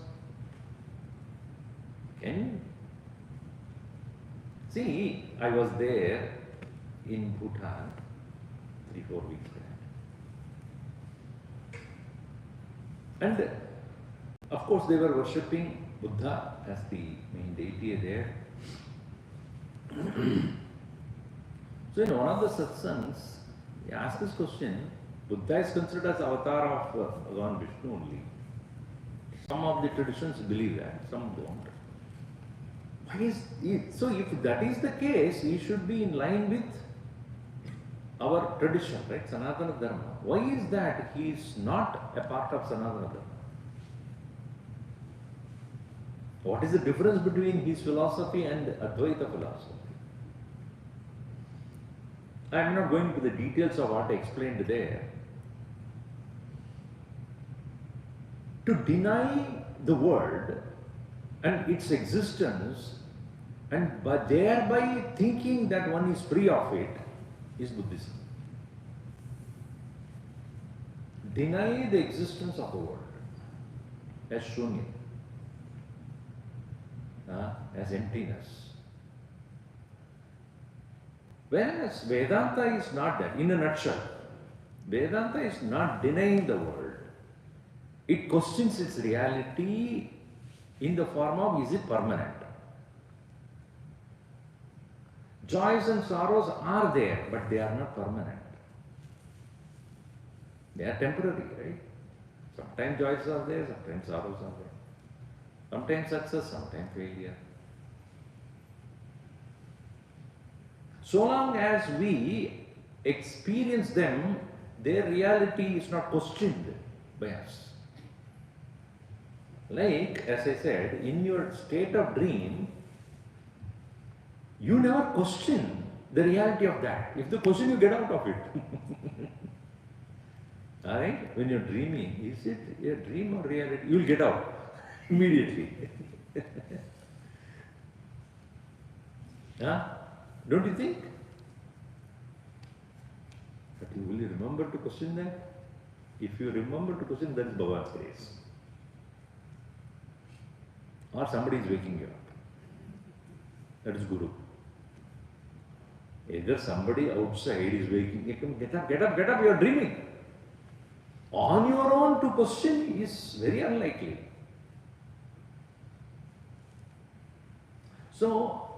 Can you? See, I was there in Bhutan 3-4 weeks back. And of course, they were worshipping Buddha as the main deity there. So, in one of the satsangs, he asked this question. Buddha is considered as avatar of Bhagavan Vishnu only. Some of the traditions believe that, some don't. Why is it? So, if that is the case, he should be in line with our tradition, right? Sanatana Dharma. Why is that he is not a part of Sanatana Dharma? What is the difference between his philosophy and Advaita philosophy? I am not going into the details of what I explained there. To deny the world and its existence, and by thereby thinking that one is free of it, is Buddhism. Deny the existence of the world as shunya, as emptiness. Whereas Vedanta is not that. In a nutshell, Vedanta is not denying the world. It questions its reality in the form of, is it permanent? Joys and sorrows are there, but they are not permanent. They are temporary, right? Sometimes joys are there, sometimes sorrows are there. Sometimes success, sometimes failure. So long as we experience them, their reality is not questioned by us. Like, as I said, in your state of dream, you never question the reality of that. If the question, you get out of it. Alright? When you're dreaming, is it a dream or reality? You'll get out immediately. Huh? Don't you think? But you will remember to question that? If you remember to question, that is Bhagavan's grace. Or somebody is waking you up. That is Guru. Either somebody outside is waking you up, get up, you are dreaming. On your own to question is very unlikely. So,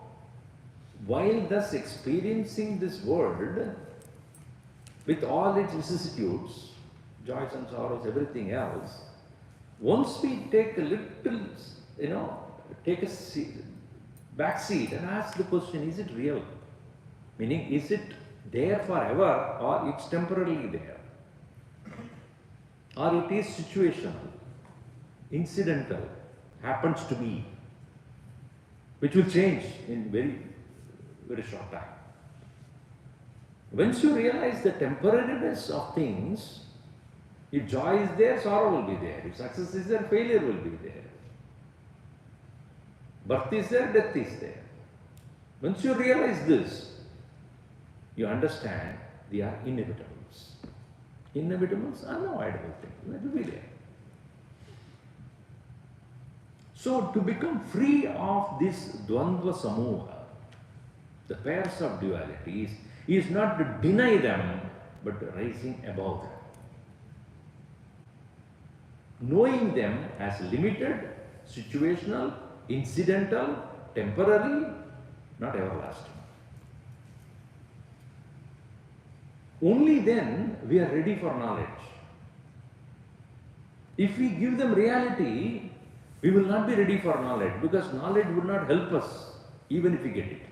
while thus experiencing this world with all its vicissitudes, joys and sorrows, everything else, once we take a little, take a back seat and ask the question, is it real? Meaning, is it there forever or it's temporarily there? Or it is situational, incidental, happens to be, which will change in very, very short time. Once you realize the temporariness of things, if joy is there, sorrow will be there. If success is there, failure will be there. Birth is there, death is there. Once you realize this, you understand they are inevitables. Inevitables, unavoidable things. That will be there. So, to become free of this Dvandva Samuha, the pairs of dualities, is not to deny them, but rising above them. Knowing them as limited, situational, incidental, temporary, not everlasting. Only then we are ready for knowledge. If we give them reality, we will not be ready for knowledge, because knowledge would not help us even if we get it.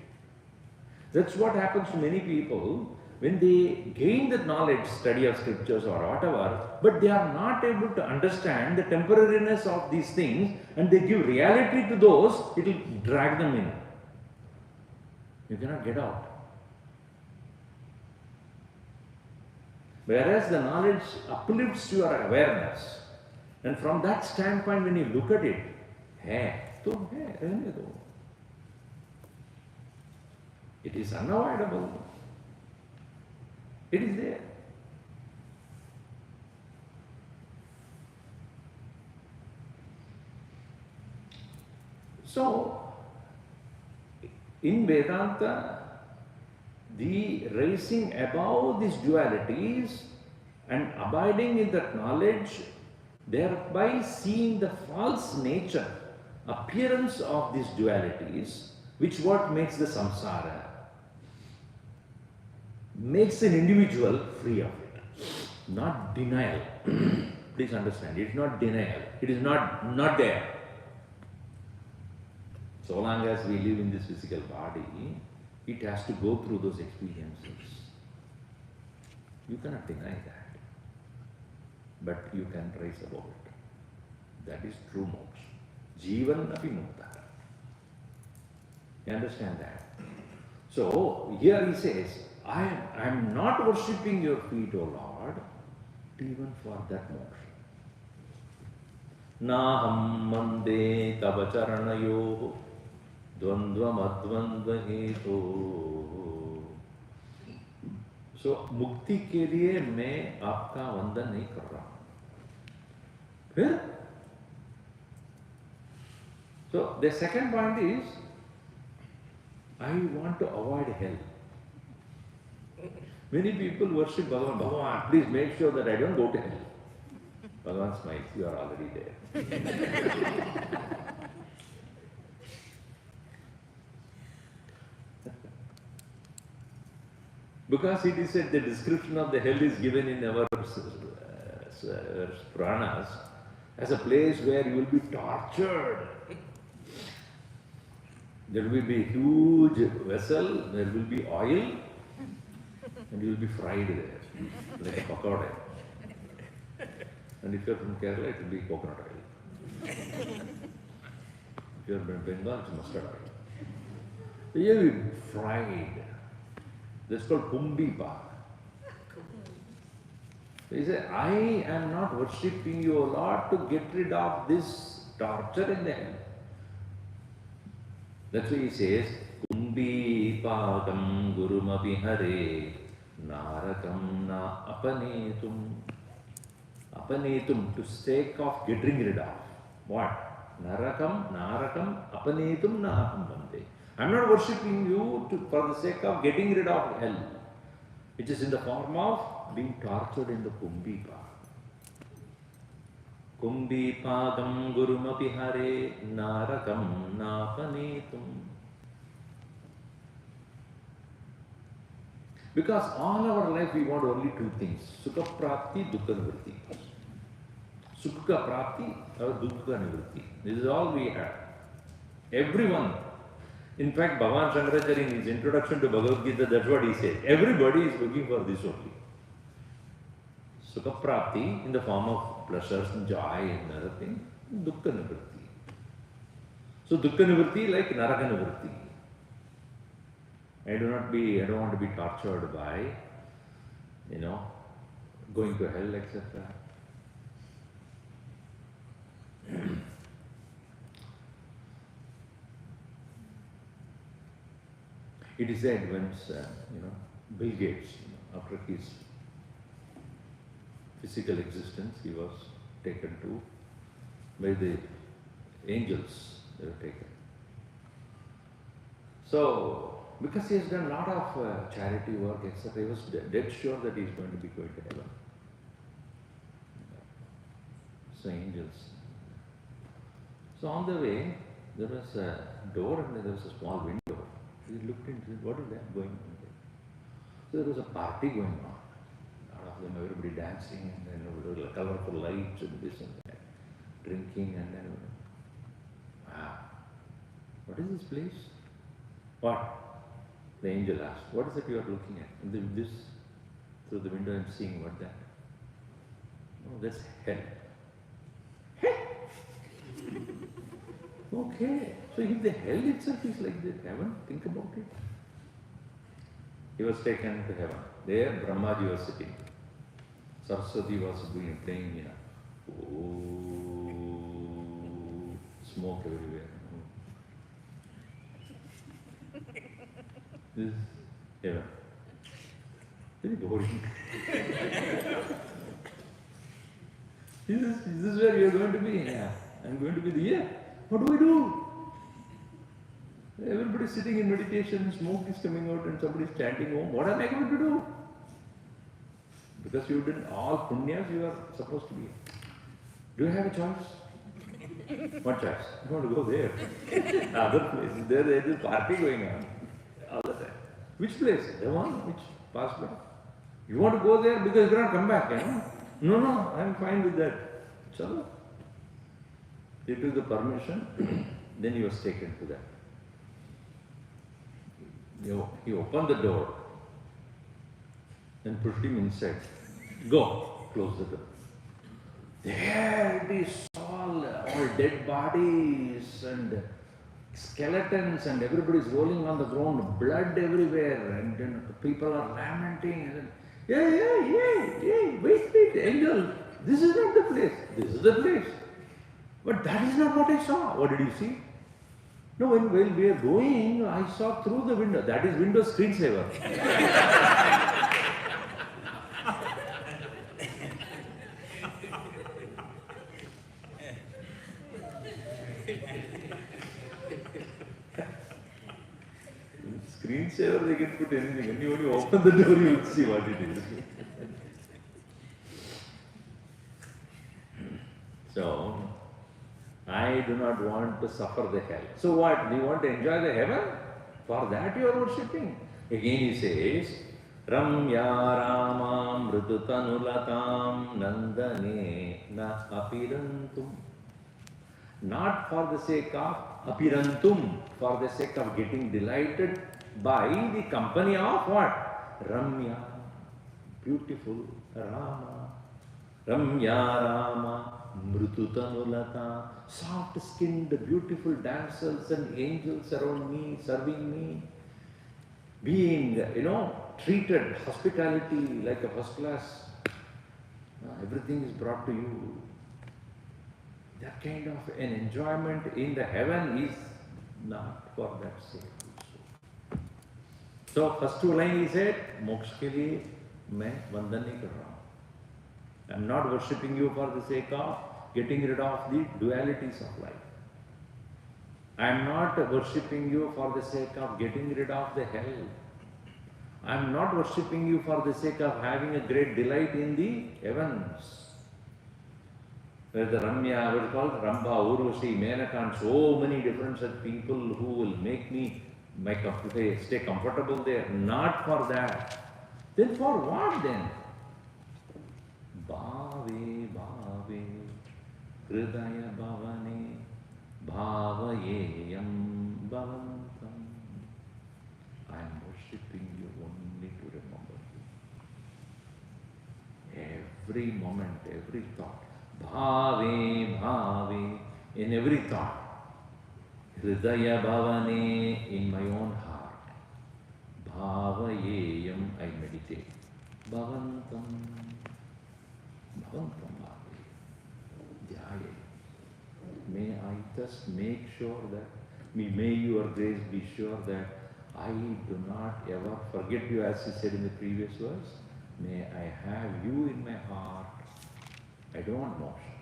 That's what happens to many people when they gain the knowledge, study of scriptures or whatever, but they are not able to understand the temporariness of these things, and they give reality to those, it will drag them in. You cannot get out. Whereas the knowledge uplifts your awareness, and from that standpoint, when you look at it, it is unavoidable. It is there. So, in Vedanta, the rising above these dualities and abiding in that knowledge thereby seeing the false nature, appearance of these dualities, which what makes the samsara, makes an individual free of it. Not denial. Please understand, it is not denial. It is not there. So long as we live in this physical body, it has to go through those experiences. You cannot deny that. But you can rise above it. That is true moksha. Jivan api mukta. You understand that? So here he says, I am not worshipping your feet, O Lord, even for that moksha. Naham mande tava charanayo dvandva madvandva heto. So मुक्ति के लिए मैं आपका वंदन नहीं कर रहा हूं. फिर so the second point is I want to avoid hell. Many people worship Bhagavan. Bhagavan, please make sure that I don't go to hell. Bhagavan smiles, you are already there. Because it is said the description of the hell is given in our Puranas as a place where you will be tortured. There will be a huge vessel, there will be oil, and you will be fried there, like a pakoda. And if you are from Kerala, it will be coconut oil. If you are from Bengal, it's mustard oil. So you will be fried. That's called Kumbipa. So he said, I am not worshipping you, O Lord, to get rid of this torture in the hell. That's why he says, Kumbipakam gurumapi hare narakam na apanetum. Apanetum, to sake of getting rid of. What? Narakam, apanetum na aham bande. I am not worshipping you for the sake of getting rid of hell, which is in the form of being tortured in the Kumbipa. Kumbipagam gurumapi hare narakam napanetum. Because all our life we want only two things, Sukha Prapti, Dukkha Nivritti. Sukha Prapti or Dukkha Nivritti. This is all we have. Everyone. In fact, Bhagavan Shankaracharya in his introduction to Bhagavad Gita, that's what he said. Everybody is looking for this only. Sukha Prapti in the form of pleasures and joy and other things, Dukkha Nivritti. So Dukkha Nivritti like Naraka Nivritti. I don't want to be tortured by, going to hell, etc. It is said once, Bill Gates, after his physical existence, he was taken to by the angels. They were taken. So, because he has done a lot of charity work, etc., he was dead sure that he is going to be going to heaven. So, angels. So, on the way, there was a door and there was a small window. He looked into it, what is that going on there? So there was a party going on. A lot of them, everybody dancing and then colorful lights and this and that, drinking and then, wow, what is this place? What? The angel asked, what is it you are looking at? And this, through the window I am seeing, what that? Oh, that's hell. Hell? Okay. So if the hell itself is like that, heaven, think about it. He was taken to heaven. There Brahmaji was sitting. Saraswati was playing, smoke everywhere. This is heaven. Very boring. This is where you are going to be. Yeah. I am going to be here. What do I do? Everybody is sitting in meditation, smoke is coming out and somebody is chanting home. What am I going to do? Because you did all punyas, you are supposed to be Do you have a choice? What choice? You want to go there. Other places, there is party going on all the time. Which place? The one which passed by. You want to go there because you cannot come back, No, no, I am fine with that. Chalo. He took the permission, then he was taken to that. He opened the door and pushed him inside. Go, close the door. There it is all dead bodies and skeletons, and everybody is rolling on the ground, blood everywhere, and then people are lamenting. And wait, angel, this is not the place. This is the place. But that is not what I saw. What did you see? No, while we are going, I saw through the window. That is window screensaver. Screensaver, they can put anything. And you only open the door, you will see what it is. So, I do not want to suffer the hell. So what? Do you want to enjoy the heaven? For that you are worshipping. Again he says, Ramya Ramam Mridutanullatam Nandane Na Apirantum. Not for the sake of apirantum, for the sake of getting delighted by the company of what? Ramya, beautiful Rama. Ramya Rama, Mrututanulata, soft-skinned, beautiful damsels and angels around me, serving me, being, treated hospitality like a first class. Everything is brought to you. That kind of an enjoyment in the heaven is not for that sake. So, first two lines he said, मोक्ष के लिए मैं वंदन नहीं कर रहा हूँ. I am not worshipping you for the sake of getting rid of the dualities of life. I am not worshipping you for the sake of getting rid of the hell. I am not worshipping you for the sake of having a great delight in the heavens. Where the Ramya, what is called Ramba, Urvashi, Menaka, and so many different such people who will make me stay comfortable there. Not for that. Then for what then? Bhave, bhave, hridaya bhavane, bhavayeyam bhavantam. I am worshipping you only to remember you. Every moment, every thought. Bhave, bhave, in every thought. Hridaya bhavane, in my own heart. Bhavayeyam, I meditate. Bhavantam, bhavantam bhave, dhyaye. May I thus make sure that, may your grace be sure that I do not ever forget you, as he said in the previous verse. May I have you in my heart. I don't want moksha.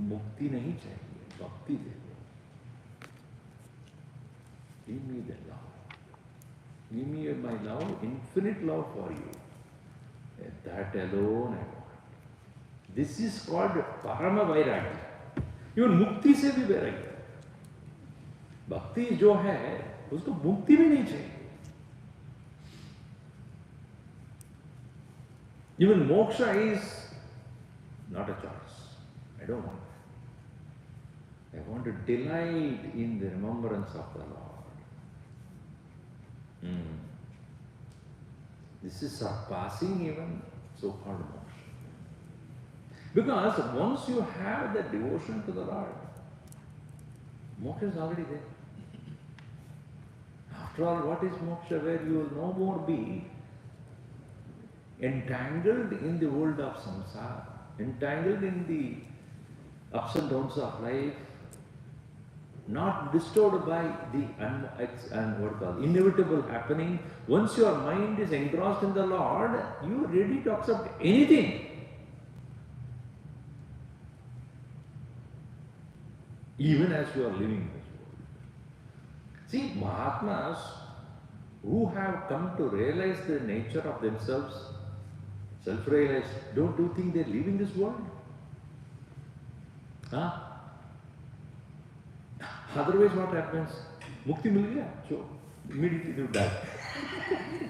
Mukti nahi chahiye, bhakti de do. Give me the love. Give me my love, infinite love for you. And that alone I want. This is called Parama Vairagya. Even Mukti se bhi Vairagya. Bhakti jo hai, usko Mukti bhi nahi chahiye. Even moksha is not a choice. I don't want it. I want to delight in the remembrance of the Lord. This is surpassing even so-called moksha. Because once you have the devotion to the Lord, moksha is already there. After all, what is moksha? Where you will no more be entangled in the world of samsara, entangled in the ups and downs of life, not disturbed by the inevitable happening. Once your mind is engrossed in the Lord, you are ready to accept anything. Even as you are living this world. See, Mahatmas who have come to realize the nature of themselves, self-realized, don't you think they're leaving this world? Huh? Otherwise what happens? Mukti mil gaya, so immediately you die.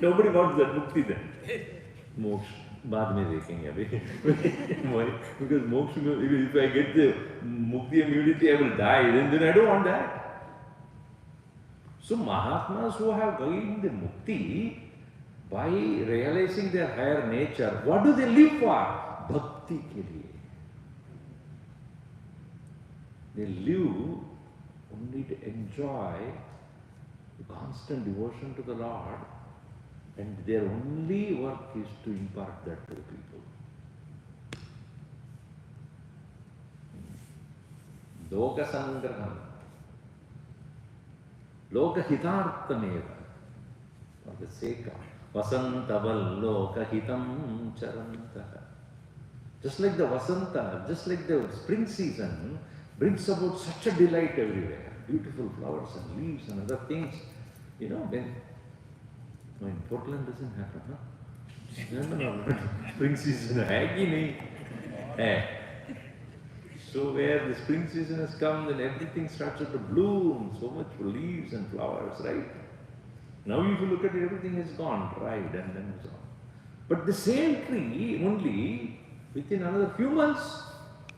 Nobody wants that mukti then. Moksha, बाद में देखेंगे अभी. Because moksha, if I get the mukti immediately, I will die. Then I don't want that. So Mahatmas who have gained the mukti by realizing their higher nature, what do they live for? Bhakti ke liye. They live only to enjoy the constant devotion to the Lord, and their only work is to impart that to the people. Loka sangraham, loka hitarthameva, for the sake of vasantaval loka hitam charantaha. Just like the Vasanta, just like the spring season brings about such a delight everywhere. Beautiful flowers and leaves and other things. You know, when in Portland doesn't happen, huh? No. Spring season hai ki nahi? So where the spring season has come, then everything starts to bloom, so much leaves and flowers, right? Now if you look at it, everything is gone, dried and then so on. But the same tree only within another few months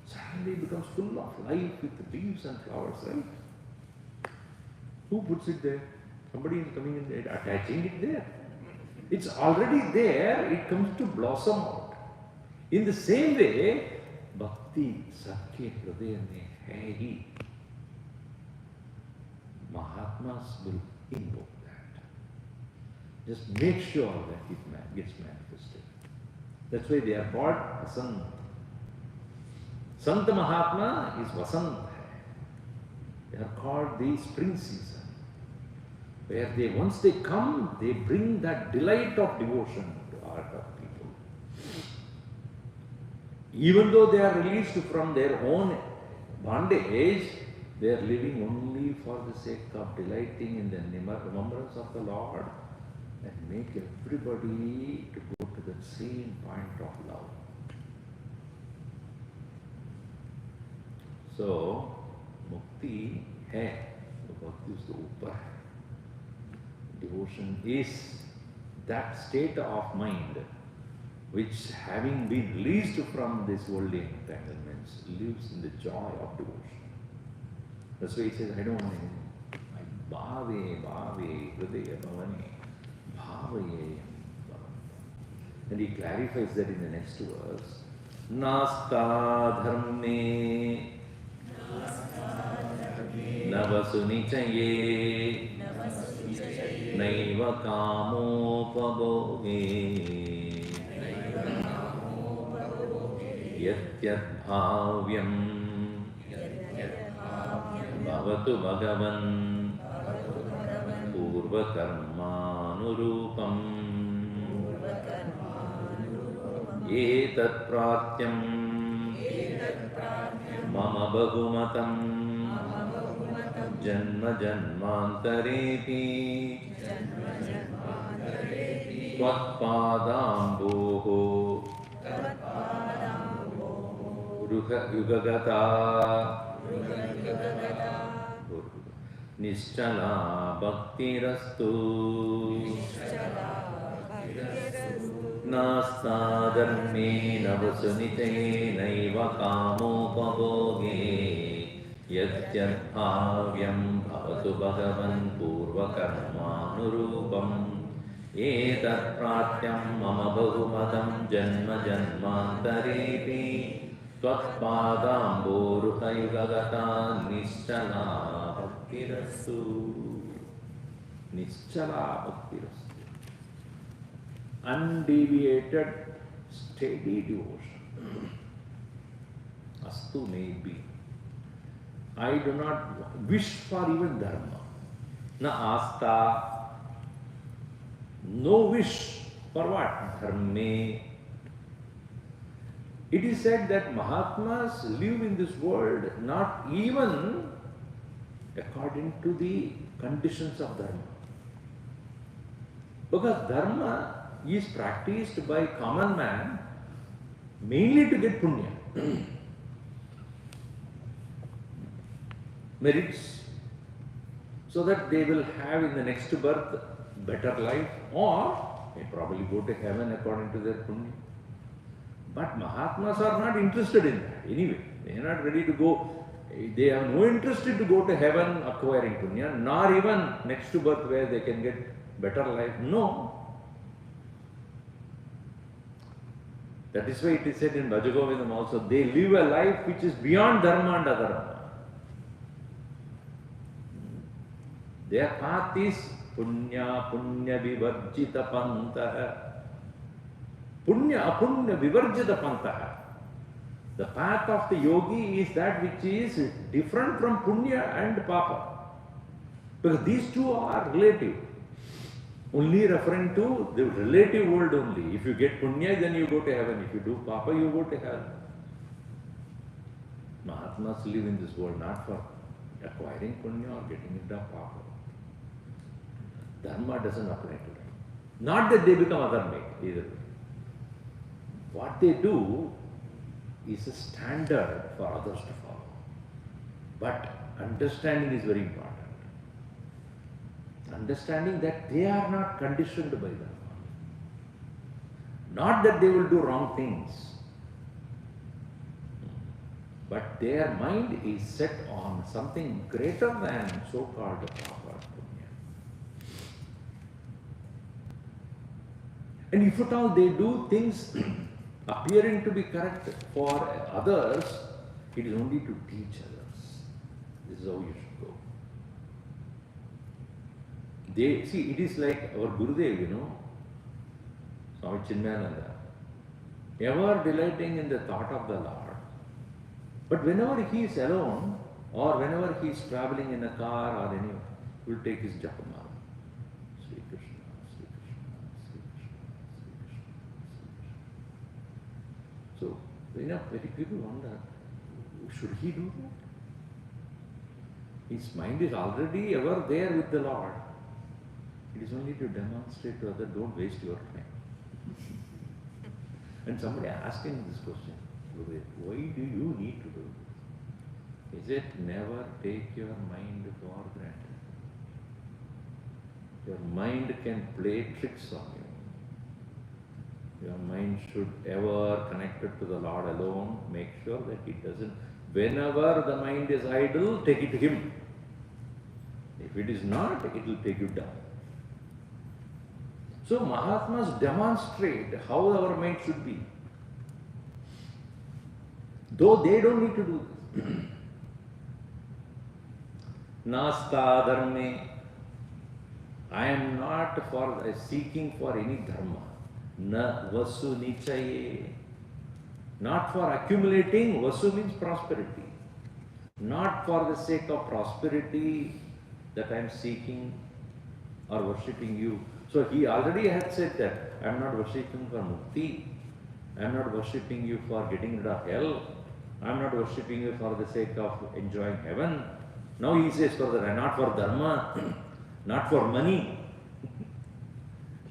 suddenly becomes full of life with leaves and flowers, right? Who puts it there? Somebody is coming in there, attaching it there. It's already there, it comes to blossom out. In the same way, Bhakti Sabke Hridaya mein hai hi. Mahatmas will invoke that. Just make sure that it gets manifested. That's why they are called Vasant. Sant Mahatma is Vasant. They are called the spring season, where once they come, they bring that delight of devotion to heart of people. Even though they are released from their own bondage, they are living only for the sake of delighting in the remembrance of the Lord and make everybody to go to that same point of love. So, mukti hai, bhakti is the upar. Devotion is that state of mind which, having been released from this worldly entanglements, lives in the joy of devotion. That's why he says, I don't want anything. Bhave, hridaya bhavane, bhavaye. And he clarifies that in the next verse. Nasta dharme navasu nichaye naiva kamo pavoge yatyat bhavyam bhavatu bhagavan purva karma nurupam etat pratyam mama bhagumatam janma janmantarepi tvatpadamboho yugagata nischala bhaktirastu nasta dharme navasunite naiva kamo pavoge yatyat bhavyam bhavatu bhagavan purva karma nurupam etat pratyam mama bhagumatam janma janmantarepi tvatpadamboruha yugagata nischala bhaktirastu. Nischala bhaktirastu. Undeviated, steady devotion. Astu may be. I do not wish for even dharma. Na asta. No wish for what? Dharma. It is said that Mahatmas live in this world not even according to the conditions of dharma. Because dharma is practiced by common man mainly to get punya, merits, so that they will have in the next birth better life, or may probably go to heaven according to their punya. But Mahatmas are not interested in that anyway. They are not ready to go. They have no interest to go to heaven acquiring punya, nor even next birth where they can get better life. No. That is why it is said in Bhajagovindam also, they live a life which is beyond dharma and adharma. Their path is punya vivarjita pantaha. Punya apunya vivarjita pantaha. The path of the yogi is that which is different from punya and papa. Because these two are relative. Only referring to the relative world only. If you get punya, then you go to heaven. If you do papa, you go to hell. Mahatmas live in this world not for acquiring punya or getting rid of papa. Dharma doesn't apply to them. Not that they become adharmic either. What they do is a standard for others to follow. But understanding is very important. Understanding that they are not conditioned by dharma. Not that they will do wrong things. But their mind is set on something greater than so-called papa punya. And if at all they do things appearing to be correct for others, it is only to teach others. This is how you should go. They see, it is like our Gurudev, Swami Chinmaya, ever delighting in the thought of the Lord. But whenever he is alone, or whenever he is traveling in a car or anywhere, he will take his japamala. Sri Krishna, Sri Krishna, Sri Krishna, Sri Krishna. So, many people wonder, should he do that? His mind is already ever there with the Lord. It is only to demonstrate to others, don't waste your time. And somebody asked him this question, why do you need to do this? Is it never take your mind for granted? Your mind can play tricks on you. Your mind should ever connected to the Lord alone. Make sure that it doesn't. Whenever the mind is idle, take it to Him. If it is not, it will take you down. So Mahatmas demonstrate how our mind should be. Though they don't need to do this. Nasta dharme. I am not seeking for any dharma. Na vasu nichaye. Not for accumulating. Vasu means prosperity. Not for the sake of prosperity that I am seeking or worshipping you. So he already had said that I am not worshipping for mukti. I am not worshipping you for getting rid of hell. I am not worshipping you for the sake of enjoying heaven. Now he says further, not for dharma, not for money.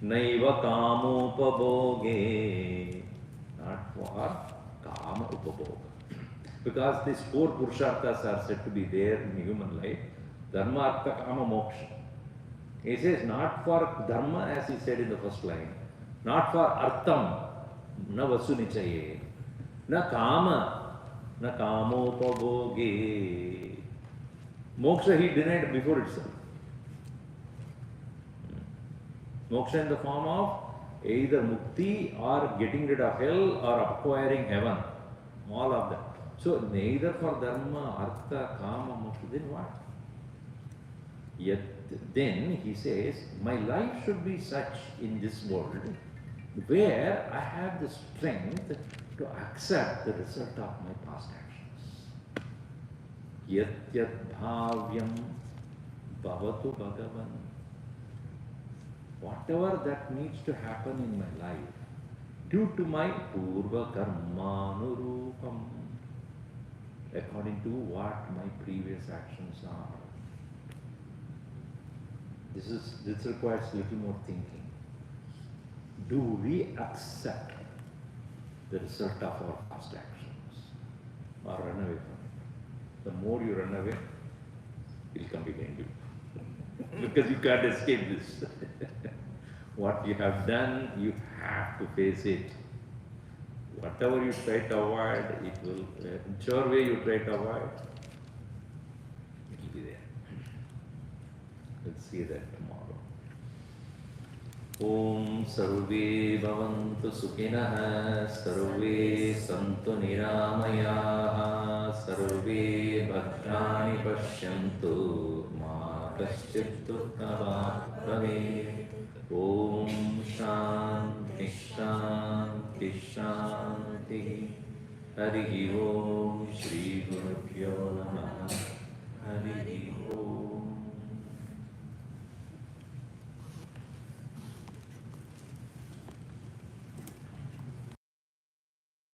Naiva kamo upabhoge. Not for kama upabhoga. Because these four purusharthas are said to be there in human life. Dharma, artha, kama, moksha. He says not for dharma, as he said in the first line, not for artham, na vasu nichaye, na kama, na kamopabhoge. Moksha he denied before itself. Moksha in the form of either mukti or getting rid of hell or acquiring heaven. All of that. So neither for dharma, artha, kama, moksha, then what? Yet then he says, my life should be such in this world where I have the strength to accept the result of my past actions. Yat yat bhavyam bhavatu bhagavan. Whatever that needs to happen in my life, due to my purva karmanurupam, according to what my previous actions are. This requires a little more thinking. do we accept the result of our past actions or run away from it? The more you run away, it will come behind you. Because you can't escape this. What you have done, you have to face it. Whatever you try to avoid, it will, whichever way you try to avoid, it will be there. Let's see that tomorrow. Om Sarve Bhavantu Sukhinah, Sarve Santu Niramayaha, Sarve Bhadrani Pashyantu, Ma Kaschit Dukkha Bhaveet. Om Shanti Shanti Shanti. Hari Om Shri